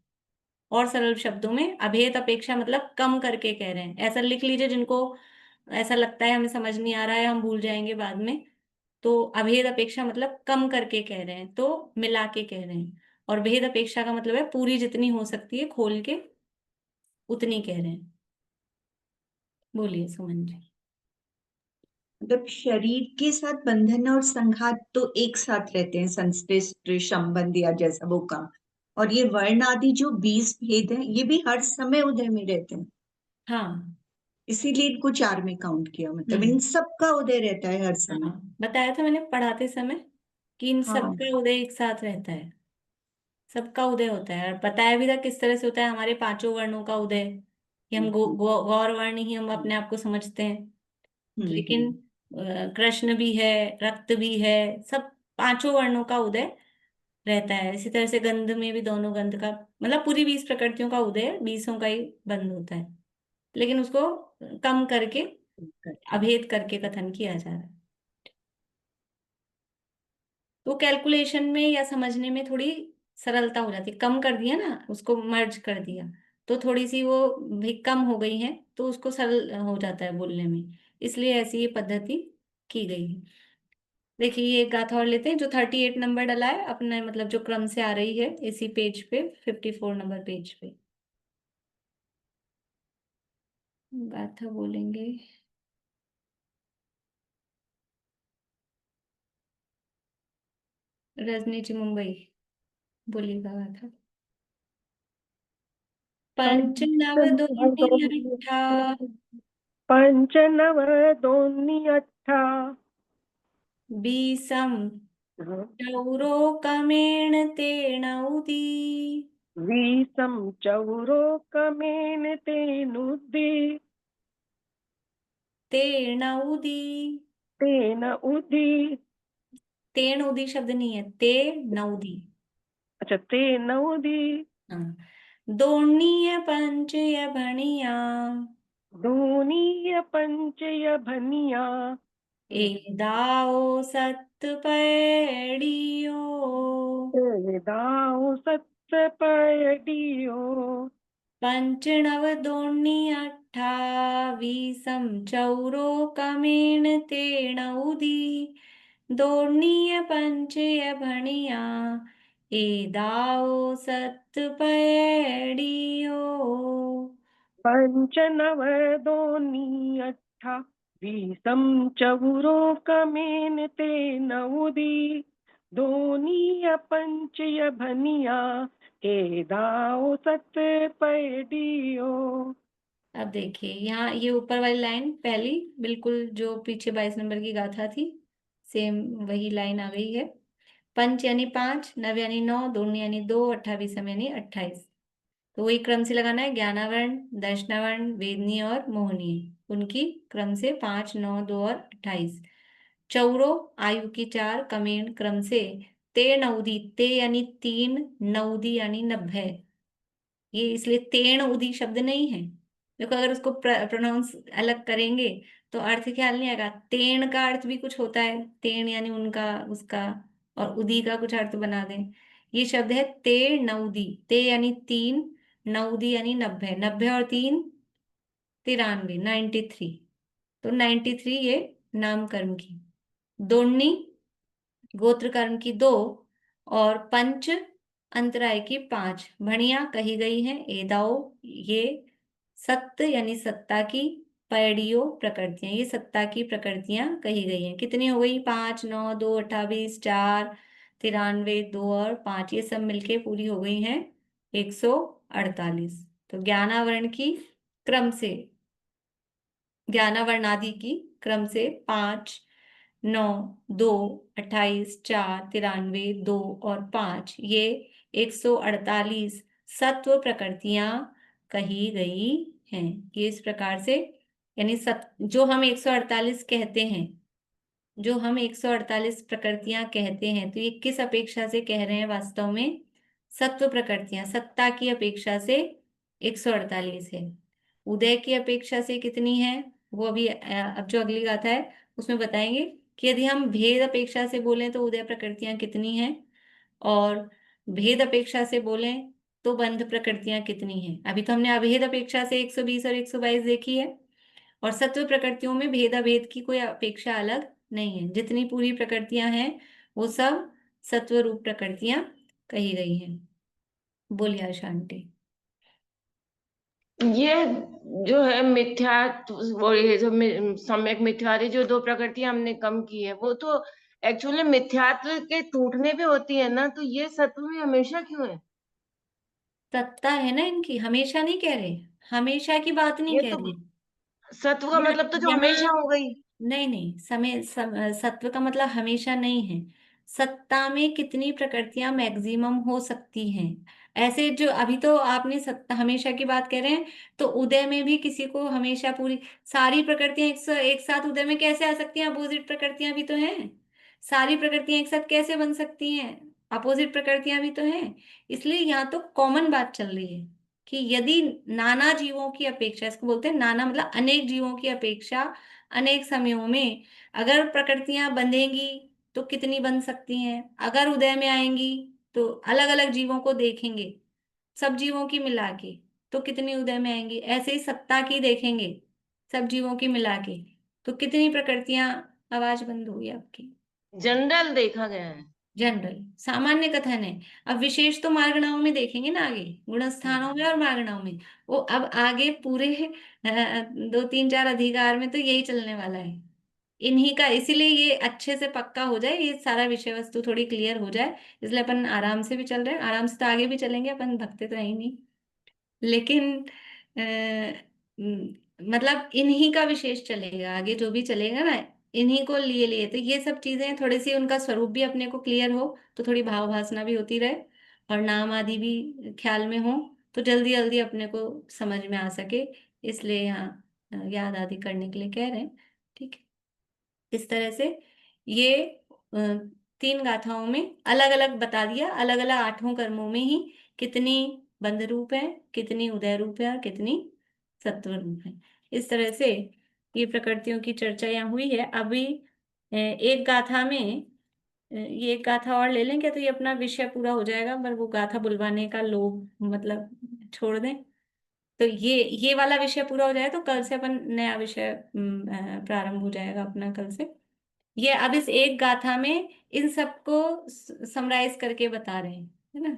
और सरल शब्दों में अभेद अपेक्षा मतलब कम करके कह रहे हैं, ऐसा लिख लीजिए जिनको ऐसा लगता है हमें समझ नहीं आ रहा है, हम भूल जाएंगे बाद में। तो अभेद अपेक्षा मतलब कम करके कह रहे हैं, तो मिला के कह रहे हैं। और भेद अपेक्षा का मतलब है पूरी जितनी हो सकती है खोल के उतनी कह रहे हैं। बोलिए सुमन जी।
मतलब शरीर के साथ बंधन और संघात तो एक साथ रहते हैं, संश्लिष्ट संबंध या जैसा वो का। और ये वर्ण आदि जो 20 भेद हैं ये भी हर समय उदय में रहते हैं,
हाँ।
इसीलिए इनको 4 में काउंट किया। मतलब इन
हम्म।
सब का उदय रहता है हर समय।
हाँ, बताया था मैंने पढ़ाते समय कि इन सब
हाँ।
का उदय एक साथ रहता है, सबका उदय होता है। और बताया भी था किस तरह से होता है हमारे पांचों वर्णों का उदय, कि हम गौर वर्ण ही हम अपने आप को समझते हैं। लेकिन कृष्ण भी है, रक्त भी है, सब पांचों वर्णों का उदय रहता है। इसी तरह से गंध में भी दोनों गंध का, मतलब पूरी 20 प्रकृतियों का उदय 20 का ही बंध होता है, लेकिन उसको कम करके अभेद करके कथन किया जा रहा है। तो कैलकुलेशन में या समझने में थोड़ी सरलता हो जाती है। कम कर दिया ना, उसको मर्ज कर दिया, तो थोड़ी सी वो भी कम हो गई है, तो उसको सरल हो जाता है बोलने में। इसलिए ऐसी ये पद्धति की गई है। देखिए ये एक गाथा और लेते हैं जो 38 नंबर डला है अपने, मतलब जो क्रम से आ रही है इसी पेज पे, 54 नंबर पेज पे गाथा बोलेंगे। रजनी जी मुंबई बोलिएगा गाथा। पंच नव दोनी अठा,
पंच नव दोन्ही अठ्ठा,
बीसम चौरोकमेण तेण उदी,
वीसम चौरोकमेन तेनुदे,
तेण उदी।
तेन उदी।
तेण उदी शब्द नहीं है, ते नउदी।
अच्छा, तेन उदी।
हाँ। दोनीय पंचय भणिया,
दोनीय पंचय भनिया,
एदाओ सत पैडियो,
दाओ सत्स पयडियो,
पंच नव दोनी अट्ठावीसम चौरोकमेण तेण उदी, दोनीय पंचय भणिया, एदाओ सत पैडियो।
पंच नव दोनी अठ्ठा, वीसम चौरोकमेन तेन उदी, दोनीय पंचय भनिया, एदाओ सत पयडियो।
अब देखिए यहाँ ये ऊपर वाली लाइन पहली बिल्कुल जो पीछे 22 नंबर की गाथा थी, सेम वही लाइन आ गई है। पंच यानी 5, नव यानी 9, दोन यानी 2, 28 यानी 28। तो वही क्रम से लगाना है। ज्ञानावर्ण, दर्शनावर्ण, वेदनीय और मोहनीय, उनकी क्रम से 5, 9, 2 और 28। चौरो आयु की 4, कमेण क्रम से। ते नवदी, ते यानी 3, नवदी यानी 90। ये इसलिए तेण उदी शब्द नहीं है। देखो अगर उसको प्रोनाउंस अलग करेंगे तो अर्थ ख्याल नहीं आएगा। तेण का अर्थ भी कुछ होता है, तेण यानी उनका, उसका, और उदी का कुछ अर्थ बना दें। ये शब्द है ते नउदी। ते यानी 3, नउदी यानी 90। 90 और 3 93, 93। तो 93 ये नाम कर्म की। दोनी गोत्र कर्म की 2, और पंच अंतराय की 5 भणिया कही गई है। एदाओ ये सत्य यानी सत्ता की, पैडियो प्रकृतियां, ये सत्ता की प्रकृतियां कही गई हैं। कितनी हो गई? 5, 9, 2, 28, 4, 93, 2 और 5, ये सब मिलके पूरी हो गई हैं 148। तो ज्ञानावरण की क्रम से, ज्ञानावरणादि की क्रम से 5, 9, 2, 28, 4, 93, 2 और 5, ये 148 सत्व प्रकृतियां कही गई हैं। ये इस प्रकार से, यानी जो हम 148 कहते हैं, जो हम 148 प्रकृतियां कहते हैं, तो ये किस अपेक्षा से कह रहे हैं? वास्तव में सत्व प्रकृतियां, सत्ता की अपेक्षा से 148 है। उदय की अपेक्षा से कितनी है वो अभी अब जो अगली गाथा है उसमें बताएंगे कि यदि हम भेद अपेक्षा से बोलें तो उदय प्रकृतियां कितनी हैं, और भेद अपेक्षा से बोलें तो बंध प्रकृतियां कितनी हैं। अभी तो हमने अभेद अपेक्षा से 120 और 122 देखी है, और सत्व प्रकृतियों में भेदाभेद की कोई अपेक्षा अलग नहीं है। जितनी पूरी प्रकृतियां हैं वो सब सत्व रूप प्रकृतियां कही गई हैं। बोलिए आशा आंटी।
ये जो है मिथ्यात्व, वो ये जो सम्यक मिथ्या वाली जो दो प्रकृतियां हमने कम की है, वो तो एक्चुअली मिथ्यात्व के टूटने पे होती है ना, तो ये सत्व में हमेशा क्यों है?
सत्ता है ना इनकी, हमेशा नहीं कह रहे, हमेशा की बात नहीं
ये
कह
तो
रहे।
सत्व का मतलब तो जो हमेशा हो गई।
नहीं नहीं, सत्व का मतलब हमेशा नहीं है। सत्ता में कितनी प्रकृतियां मैक्सिमम हो सकती हैं। ऐसे जो अभी तो आपने सत्ता हमेशा की बात कह रहे हैं, तो उदय में भी किसी को हमेशा पूरी सारी प्रकृतियां एक साथ उदय में कैसे आ सकती हैं? अपोजिट प्रकृतियां भी तो हैं। सारी प्रकृतियां एक साथ कैसे बन सकती हैं? अपोजिट प्रकृतियां भी तो हैं। इसलिए यहाँ तो कॉमन बात चल रही है कि यदि नाना जीवों की अपेक्षा, इसको बोलते हैं नाना मतलब अनेक जीवों की अपेक्षा अनेक समयों में अगर प्रकृतियां बंधेंगी तो कितनी बन सकती हैं? अगर उदय में आएंगी तो अलग अलग जीवों को देखेंगे, सब जीवों की मिला के, तो कितनी उदय में आएंगी? ऐसे ही सत्ता की देखेंगे सब जीवों की मिला के, तो कितनी प्रकृतियां, आवाज बंद होगी आपकी।
जनरल देखा गया है।
जनरल सामान्य कथन है। अब विशेष तो मार्गणाओं में देखेंगे ना, आगे गुणस्थानों में और मार्गणाओं में। वो अब आगे पूरे 2 3 4 अधिकार में तो यही चलने वाला है इन्हीं का। इसीलिए ये अच्छे से पक्का हो जाए, ये सारा विषय वस्तु थोड़ी क्लियर हो जाए, इसलिए अपन आराम से भी चल रहे हैं। आराम से तो आगे भी चलेंगे, अपन भगते तो है ही नहीं। लेकिन मतलब इन्हीं का विशेष चलेगा, आगे जो भी चलेगा ना इन्हीं को लिए लिए, तो ये सब चीजें थोड़ी सी उनका स्वरूप भी अपने को क्लियर हो, तो थोड़ी भाव भासना भी होती रहे और नाम आदि भी ख्याल में हो, तो जल्दी जल्दी अपने को समझ में आ सके। इसलिए यहाँ याद आदि करने के लिए कह रहे हैं। ठीक है, इस तरह से ये अ, 3 गाथाओं में अलग अलग बता दिया, अलग अलग 8 कर्मों में ही कितनी बंध रूप है, कितनी उदय रूप है और कितनी सत्व रूप है। इस तरह से ये प्रकृतियों की चर्चा यहाँ हुई है। अभी एक गाथा में ये एक गाथा और ले लें क्या, तो ये अपना विषय पूरा हो जाएगा, पर वो गाथा बुलवाने का लोभ मतलब छोड़ दें, तो ये वाला विषय पूरा हो जाए तो कल से अपन नया विषय प्रारंभ हो जाएगा अपना कल से। ये अब इस एक गाथा में इन सबको समराइज करके बता रहे हैं, है ना।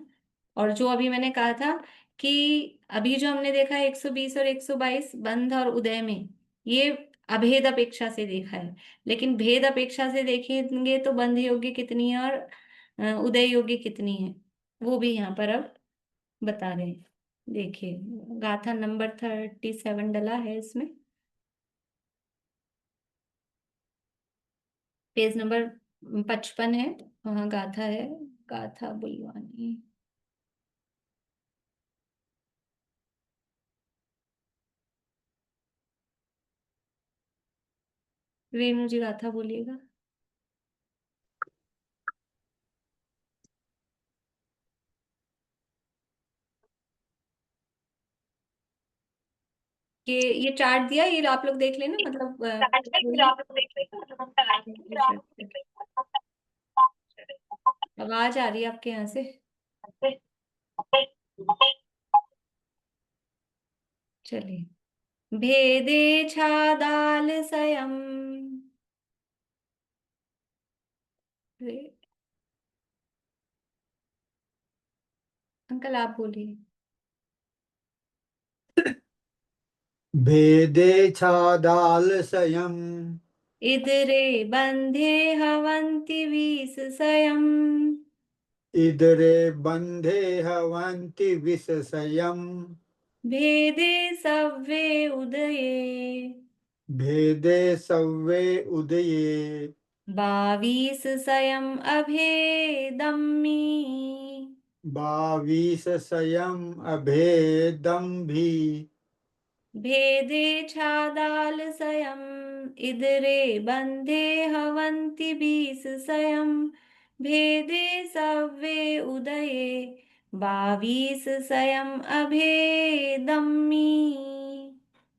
और जो अभी मैंने कहा था कि अभी जो हमने देखा है 120 और 122 बंध और उदय में, ये अभेद अपेक्षा से देखा है। लेकिन भेद अपेक्षा से देखेंगे तो बंध योग्य कितनी है और उदय योग्य कितनी है, वो भी यहाँ पर अब बता रहे हैं। देखिए गाथा नंबर 37 डला है इसमें, पेज नंबर 55 है, वहाँ गाथा है, गाथा बुलवानी। रेणु जी गाथा बोलिएगा। कि ये चार्ट दिया, ये आप लोग देख लेना, मतलब आवाज आ रही है आपके यहाँ से। चलिए, भेदे छादाल स्वयं, अंकल आप बोलिए।
भेदे छादालसयम्
इधरे बंधे हवन्ति विषसयम्,
इदरे बंधे हवन्ति विषसयम्
भेदे सव्ये उदये,
भेदे सव्ये उदये
22 अभेदम्मि,
22 अभेदम भी
भेदे छादालसयम् इदरे बंधे हवन्ति विषसयम्, भेदे सव्ये उदये 22 अभेदम्मि।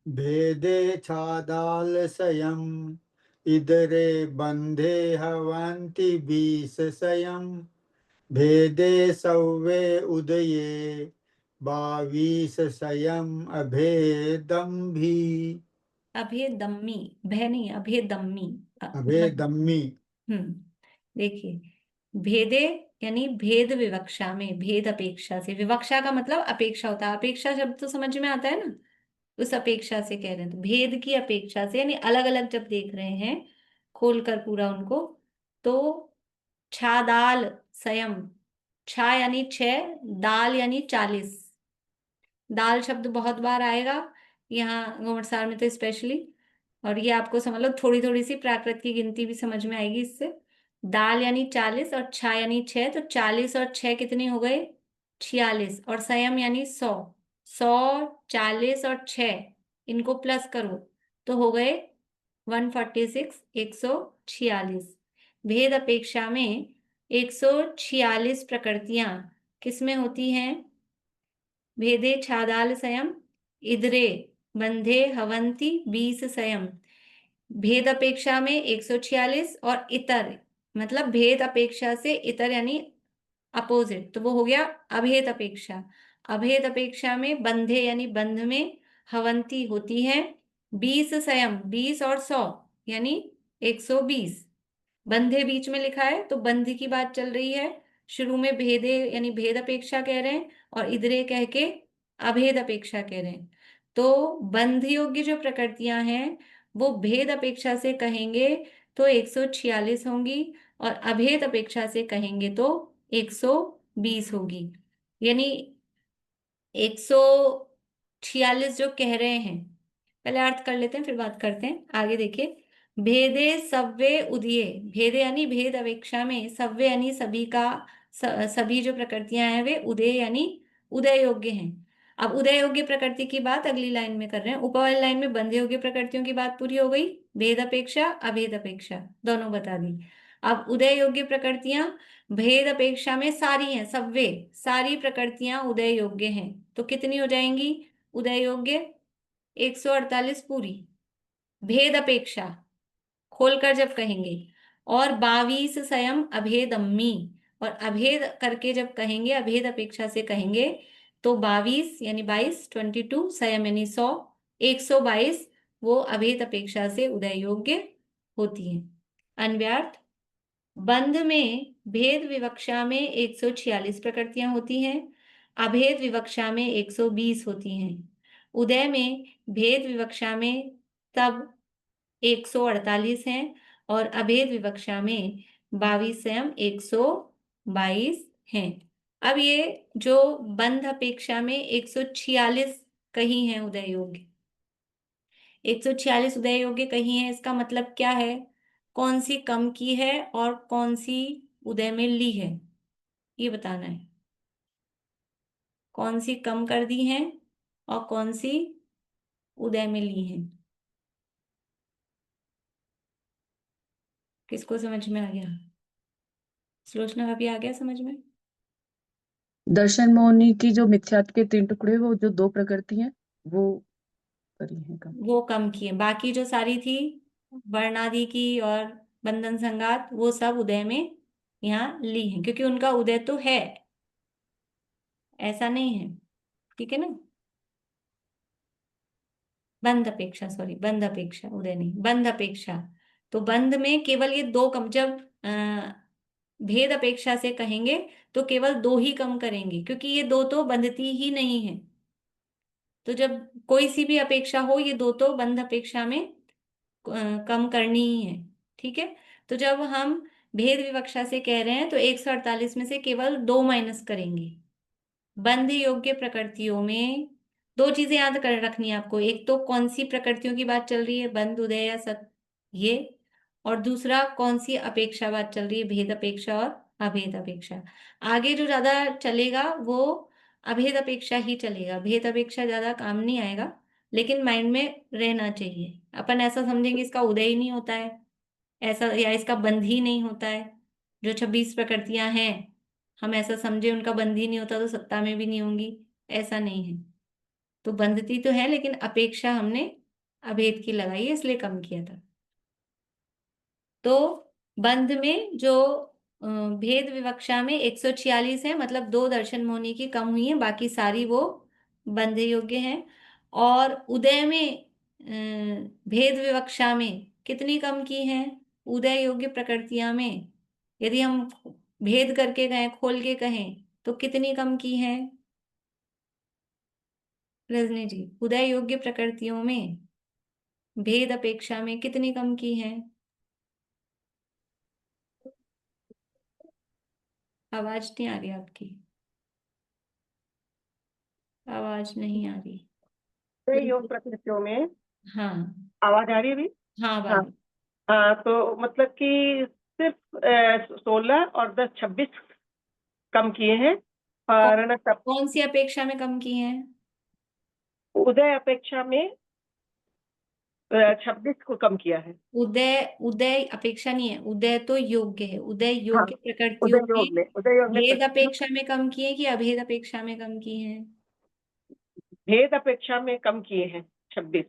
भेदे छादालसयम् इदरे बंधे हवन्ति विषसयम् भेदे सव्ये उदये 22 अभेदम भी।
अभेदम्मी, भय नहीं, अभेदम्मी।
अभेदम्मी।
देखिए, भेदे यानी भेद विवक्षा में, भेद अपेक्षा से, विवक्षा का मतलब अपेक्षा होता है, अपेक्षा शब्द तो समझ में आता है ना, उस अपेक्षा से कह रहे हैं। तो भेद की अपेक्षा से यानी अलग अलग जब देख रहे हैं खोल कर पूरा उनको, तो छादाल संयम, छा यानी 6, दाल यानी 40। दाल शब्द बहुत बार आएगा यहाँ घुमटसार में तो स्पेशली, और ये आपको समझ लो, थोड़ी थोड़ी सी प्राकृत की गिनती भी समझ में आएगी इससे। दाल यानी 40 और छा यानी 6, तो 40 और 6 कितने हो गए? 46। और संयम यानी 100, 40 और 6 इनको प्लस करो तो हो गए 146, 146। भेद अपेक्षा में 146 प्रकृतियां किसमें होती हैं? भेदे छादाल संयम, इधरे बंधे हवंती 20 संयम। भेद अपेक्षा में 146 और इतर मतलब भेद अपेक्षा से इतर यानी अपोजिट, तो वो हो गया अभेद अपेक्षा। अभेद अपेक्षा में बंधे यानी बंध में हवंती होती है 20 संयम, 20 और 100 यानी 120। बंधे बीच में लिखा है तो बंध की बात चल रही है, शुरू में भेदे यानी भेद अपेक्षा कह रहे हैं और इधरे कह के अभेद अपेक्षा कह रहे हैं। तो बंध योग्य जो प्रकृतियां हैं वो भेद अपेक्षा से कहेंगे तो 146 होंगी, और अभेद अपेक्षा से कहेंगे तो 120 होगी। यानी 146 जो कह रहे हैं, पहले अर्थ कर लेते हैं फिर बात करते हैं। आगे देखिए, भेदे सव्य उदये, भेदे यानी भेद अपेक्षा में, सव्य यानी सभी का, सभी जो प्रकृतियां हैं वे उदय यानी उदय योग्य हैं। अब उदय योग्य प्रकृति की बात अगली लाइन में कर रहे हैं, ऊपर वाली लाइन में बंध योग्य प्रकृतियों की बात पूरी हो गई, भेद अपेक्षा अभेद अपेक्षा दोनों बता दी। अब उदय योग्य प्रकृतियां भेद अपेक्षा में सारी हैं, सव्य सारी प्रकृतियां उदय योग्य हैं, तो कितनी हो जाएंगी उदय योग्य? 148 पूरी। भेद अपेक्षा खोलकर जब कहेंगे, और 22 संयम अभेदम्मी, और अभेद करके जब कहेंगे, अभेद अपेक्षा से कहेंगे तो 22 यानी 22, 22 संयम यानी 100, 122 वो अभेद अपेक्षा से उदय योग्य होती है। अन्व्यार्थ, बंध में भेद विवक्षा में 146 प्रकृतियां होती हैं, अभेद विवक्षा में 120 होती हैं। उदय में भेद विवक्षा में तब 148 हैं और अभेद विवक्षा में 22 संयम 122 हैं। अब ये जो बंध अपेक्षा में 146 कही हैं उदय योग्य, 146 उदय योग्य कही हैं, इसका मतलब क्या है? कौन सी कम की है और कौन सी उदय में ली है, ये बताना है। कौन सी कम कर दी हैं और कौन सी उदय में ली हैं, किसको समझ में आ गया? सुलोचना भाभी आ गया समझ में?
दर्शन मोहिनी की जो मिथ्यात्व के 3 टुकड़े, वो जो 2 प्रकृति हैं वो करी है कम।
वो कम किए, बाकी जो सारी थी वर्णादि की और बंधन संगात वो सब उदय में यहाँ ली है, क्योंकि उनका उदय तो है, ऐसा नहीं है, ठीक है ना। बंध अपेक्षा, सॉरी बंध अपेक्षा, उदय नहीं, बंध अपेक्षा। तो बंध में केवल ये 2 कम, जब भेद अपेक्षा से कहेंगे तो केवल 2 ही कम करेंगे, क्योंकि ये 2 तो बंधती ही नहीं है। तो जब कोई सी भी अपेक्षा हो, ये 2 तो बंध अपेक्षा में कम करनी ही है, ठीक है। तो जब हम भेद विवक्षा से कह रहे हैं तो 148 में से केवल 2 माइनस करेंगे। बंध योग्य प्रकृतियों में 2 चीजें याद कर रखनी है आपको, एक तो कौन सी प्रकृतियों की बात चल रही है, बंध उदय या सत, ये, और दूसरा कौन सी अपेक्षा बात चल रही है, भेद अपेक्षा और अभेद अपेक्षा। आगे जो ज्यादा चलेगा वो अभेद अपेक्षा ही चलेगा, भेद अपेक्षा ज्यादा काम नहीं आएगा, लेकिन माइंड में रहना चाहिए। अपन ऐसा समझेंगे इसका उदय ही नहीं होता है ऐसा, या इसका बंध ही नहीं होता है, जो 26 प्रकृतियां हैं हम ऐसा समझे उनका बंध ही नहीं होता तो सत्ता में भी नहीं होंगी, ऐसा नहीं है। तो बंधती तो है लेकिन अपेक्षा हमने अभेद की लगाई है, इसलिए कम किया था। तो बंध में जो भेद विवक्षा में 146 है, मतलब 2 दर्शन मोहिनी की कम हुई है, बाकी सारी वो बंध योग्य हैं। और उदय में भेद विवक्षा में कितनी कम की हैं? उदय योग्य प्रकृतियां में यदि हम भेद करके कहें, खोल के कहें, तो कितनी कम की हैं रजनी जी? उदय योग्य प्रकृतियों में भेद अपेक्षा में कितनी कम की हैं? आवाज नहीं आ रही आपकी, आवाज नहीं आ रही।
योग प्रकृतियों में
हाँ
आवाज आ रही है अभी?
हाँ
हाँ।
बाबू।
तो मतलब कि सिर्फ 16 और 10 26 कम किए हैं, और ना सब
कौन सी अपेक्षा में कम की हैं?
उदय अपेक्षा में 26 को कम किया है।
उदय उदय अपेक्षा नहीं है, उदय तो योग्य है। उदय
हाँ,
योग्य प्रकृतियों में
उदय योग में
भेद अपेक्षा में कम किए कि अभेद अपेक्षा में कम किए हैं?
भेद अपेक्षा में कम किए हैं 26।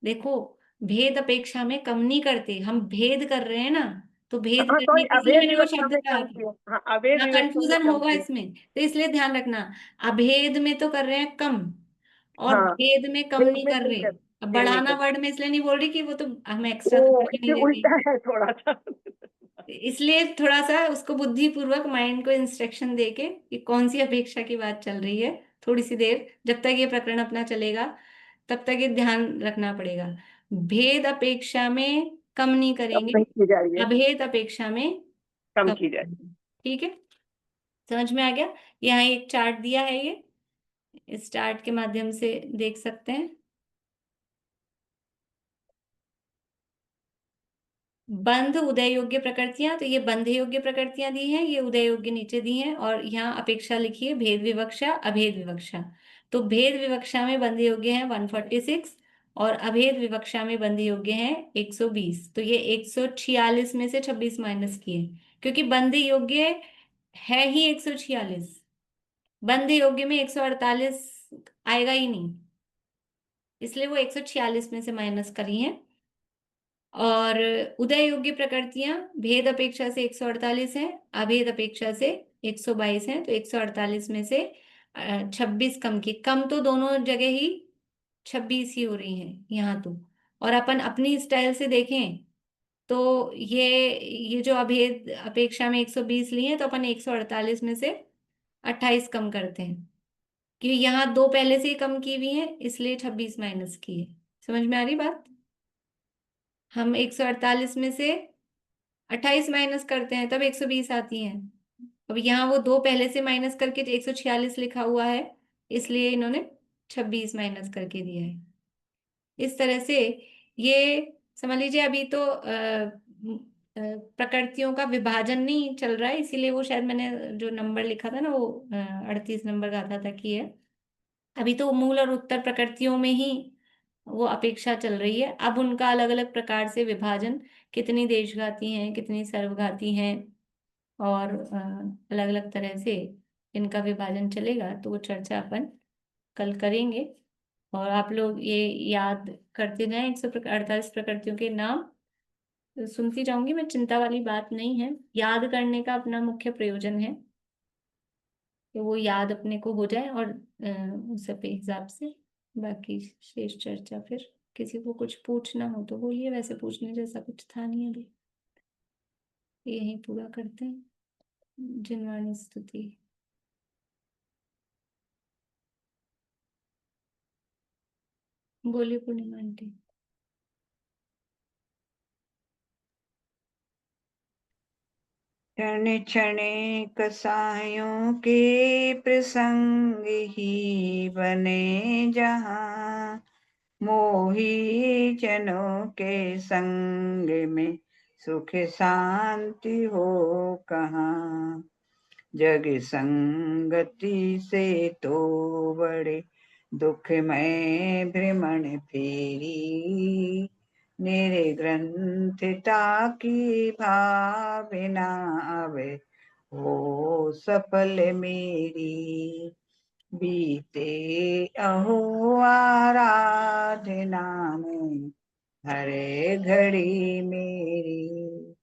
देखो, भेद अपेक्षा में कम नहीं करते, हम भेद कर रहे हैं ना, तो भेद
हाँ,
करने
सॉरी,
के इसलिए
अभेद
मैंने वो
विवक्षा
शब्द
में
कहा
कम
था।
किए। हाँ, अभेद
हाँ,
विवक्षा में
कंफ्यूजन
कम
होगा
किए।
इसमें, तो इसलिए ध्यान रखना। अभेद में तो कर रहे हैं कम, और
हाँ,
भेद में कम
भेद
नहीं
में
कर
नहीं
रहे।
कर,
अब
ये नहीं
बढ़ाना
कर।
वर्ड में इसलिए नहीं बोल रही कि वो तो हमें एक्स्ट्रा तो
ओ,
करके नहीं
इससे
देती,
उल्टा है थोड़ा सा।
इसलिए थोड़ा सा उसको बुद्धिपूर्वक माइंड को इंस्ट्रक्शन देके कि कौन सी अपेक्षा की बात चल रही है, थोड़ी सी देर जब तक ये प्रकरण अपना चलेगा तब तक ये ध्यान रखना पड़ेगा। भेद अपेक्षा में कम नहीं
कम
करेंगे,
नहीं की जा रही है,
अभेद अपेक्षा में
कम
कम
की जाए।
करेंगे। ठीक है, समझ में आ गया? यहाँ एक चार्ट दिया है, ये इस चार्ट के माध्यम से देख सकते हैं। बंध उदय योग्य प्रकृतियां, तो ये बंध योग्य प्रकृतियां दी हैं, ये उदय योग्य नीचे दी हैं, और यहाँ अपेक्षा लिखी है भेद विवक्षा अभेद विवक्षा। तो भेद विवक्षा में बंध योग्य है 146, और अभेद विवक्षा में बंध योग्य है 120। तो ये 146 में से 26 माइनस किए, क्योंकि बंध योग्य है ही 146, बंध योग्य में 148 आएगा ही नहीं, इसलिए वो 146 में से माइनस करी हैं। और उदय योग्य प्रकृतियां भेद अपेक्षा से 148 हैं, अभेद अपेक्षा से 122 हैं, तो 148 में से 26 कम की, कम तो दोनों जगह ही 26 ही हो रही हैं यहाँ तो। और अपन अपनी स्टाइल से देखें तो ये जो अभेद अपेक्षा में 120 लिए हैं, तो अपन 148 में से 28 कम करते हैं, क्योंकि यहाँ दो पहले से ही कम की हुई है, इसलिए 26 माइनस की है। समझ में आ रही बात? हम 148 में से 28 माइनस करते हैं तब 120 आती हैं। अब यहाँ वो दो पहले से माइनस करके 146 लिखा हुआ है, इसलिए इन्होंने 26 माइनस करके दिया है। इस तरह से ये समझ लीजिए, अभी तो प्रकृतियों का विभाजन नहीं चल रहा है, इसीलिए वो शायद मैंने जो नंबर लिखा था ना, वो 38 नंबर गाथा तक ही है। अभी तो मूल और उत्तर प्रकृतियों में ही वो अपेक्षा चल रही है। अब उनका अलग अलग प्रकार से विभाजन, कितनी देशघाती हैं, कितनी सर्वघाती हैं, और अलग अलग तरह से इनका विभाजन चलेगा, तो वो चर्चा अपन कल करेंगे। और आप लोग ये याद करते रहें 148 प्रकृतियों के नाम। सुनती जाऊंगी मैं, चिंता वाली बात नहीं है, याद करने का अपना मुख्य प्रयोजन है कि वो याद अपने को हो जाए, और उस हिसाब से बाकी शेष चर्चा फिर किसी को कुछ पूछना हो तो बोलिए, वैसे पूछने जैसा कुछ था नहीं अभी। यही पूरा करते हैं। जिनवाणी स्तुति। बोलिए पूर्णिमा आंटी।
क्षण क्षण कसायों के प्रसंग ही बने जहाँ, मोही जनों के संग में सुख शांति हो कहाँ। जग संगति से तो बड़े दुखमय भ्रमण फेरी, मेरे ग्रंथ ताकी भावना अब हो सफल मेरी। बीते अहो आराधना में हरे घड़ी मेरी,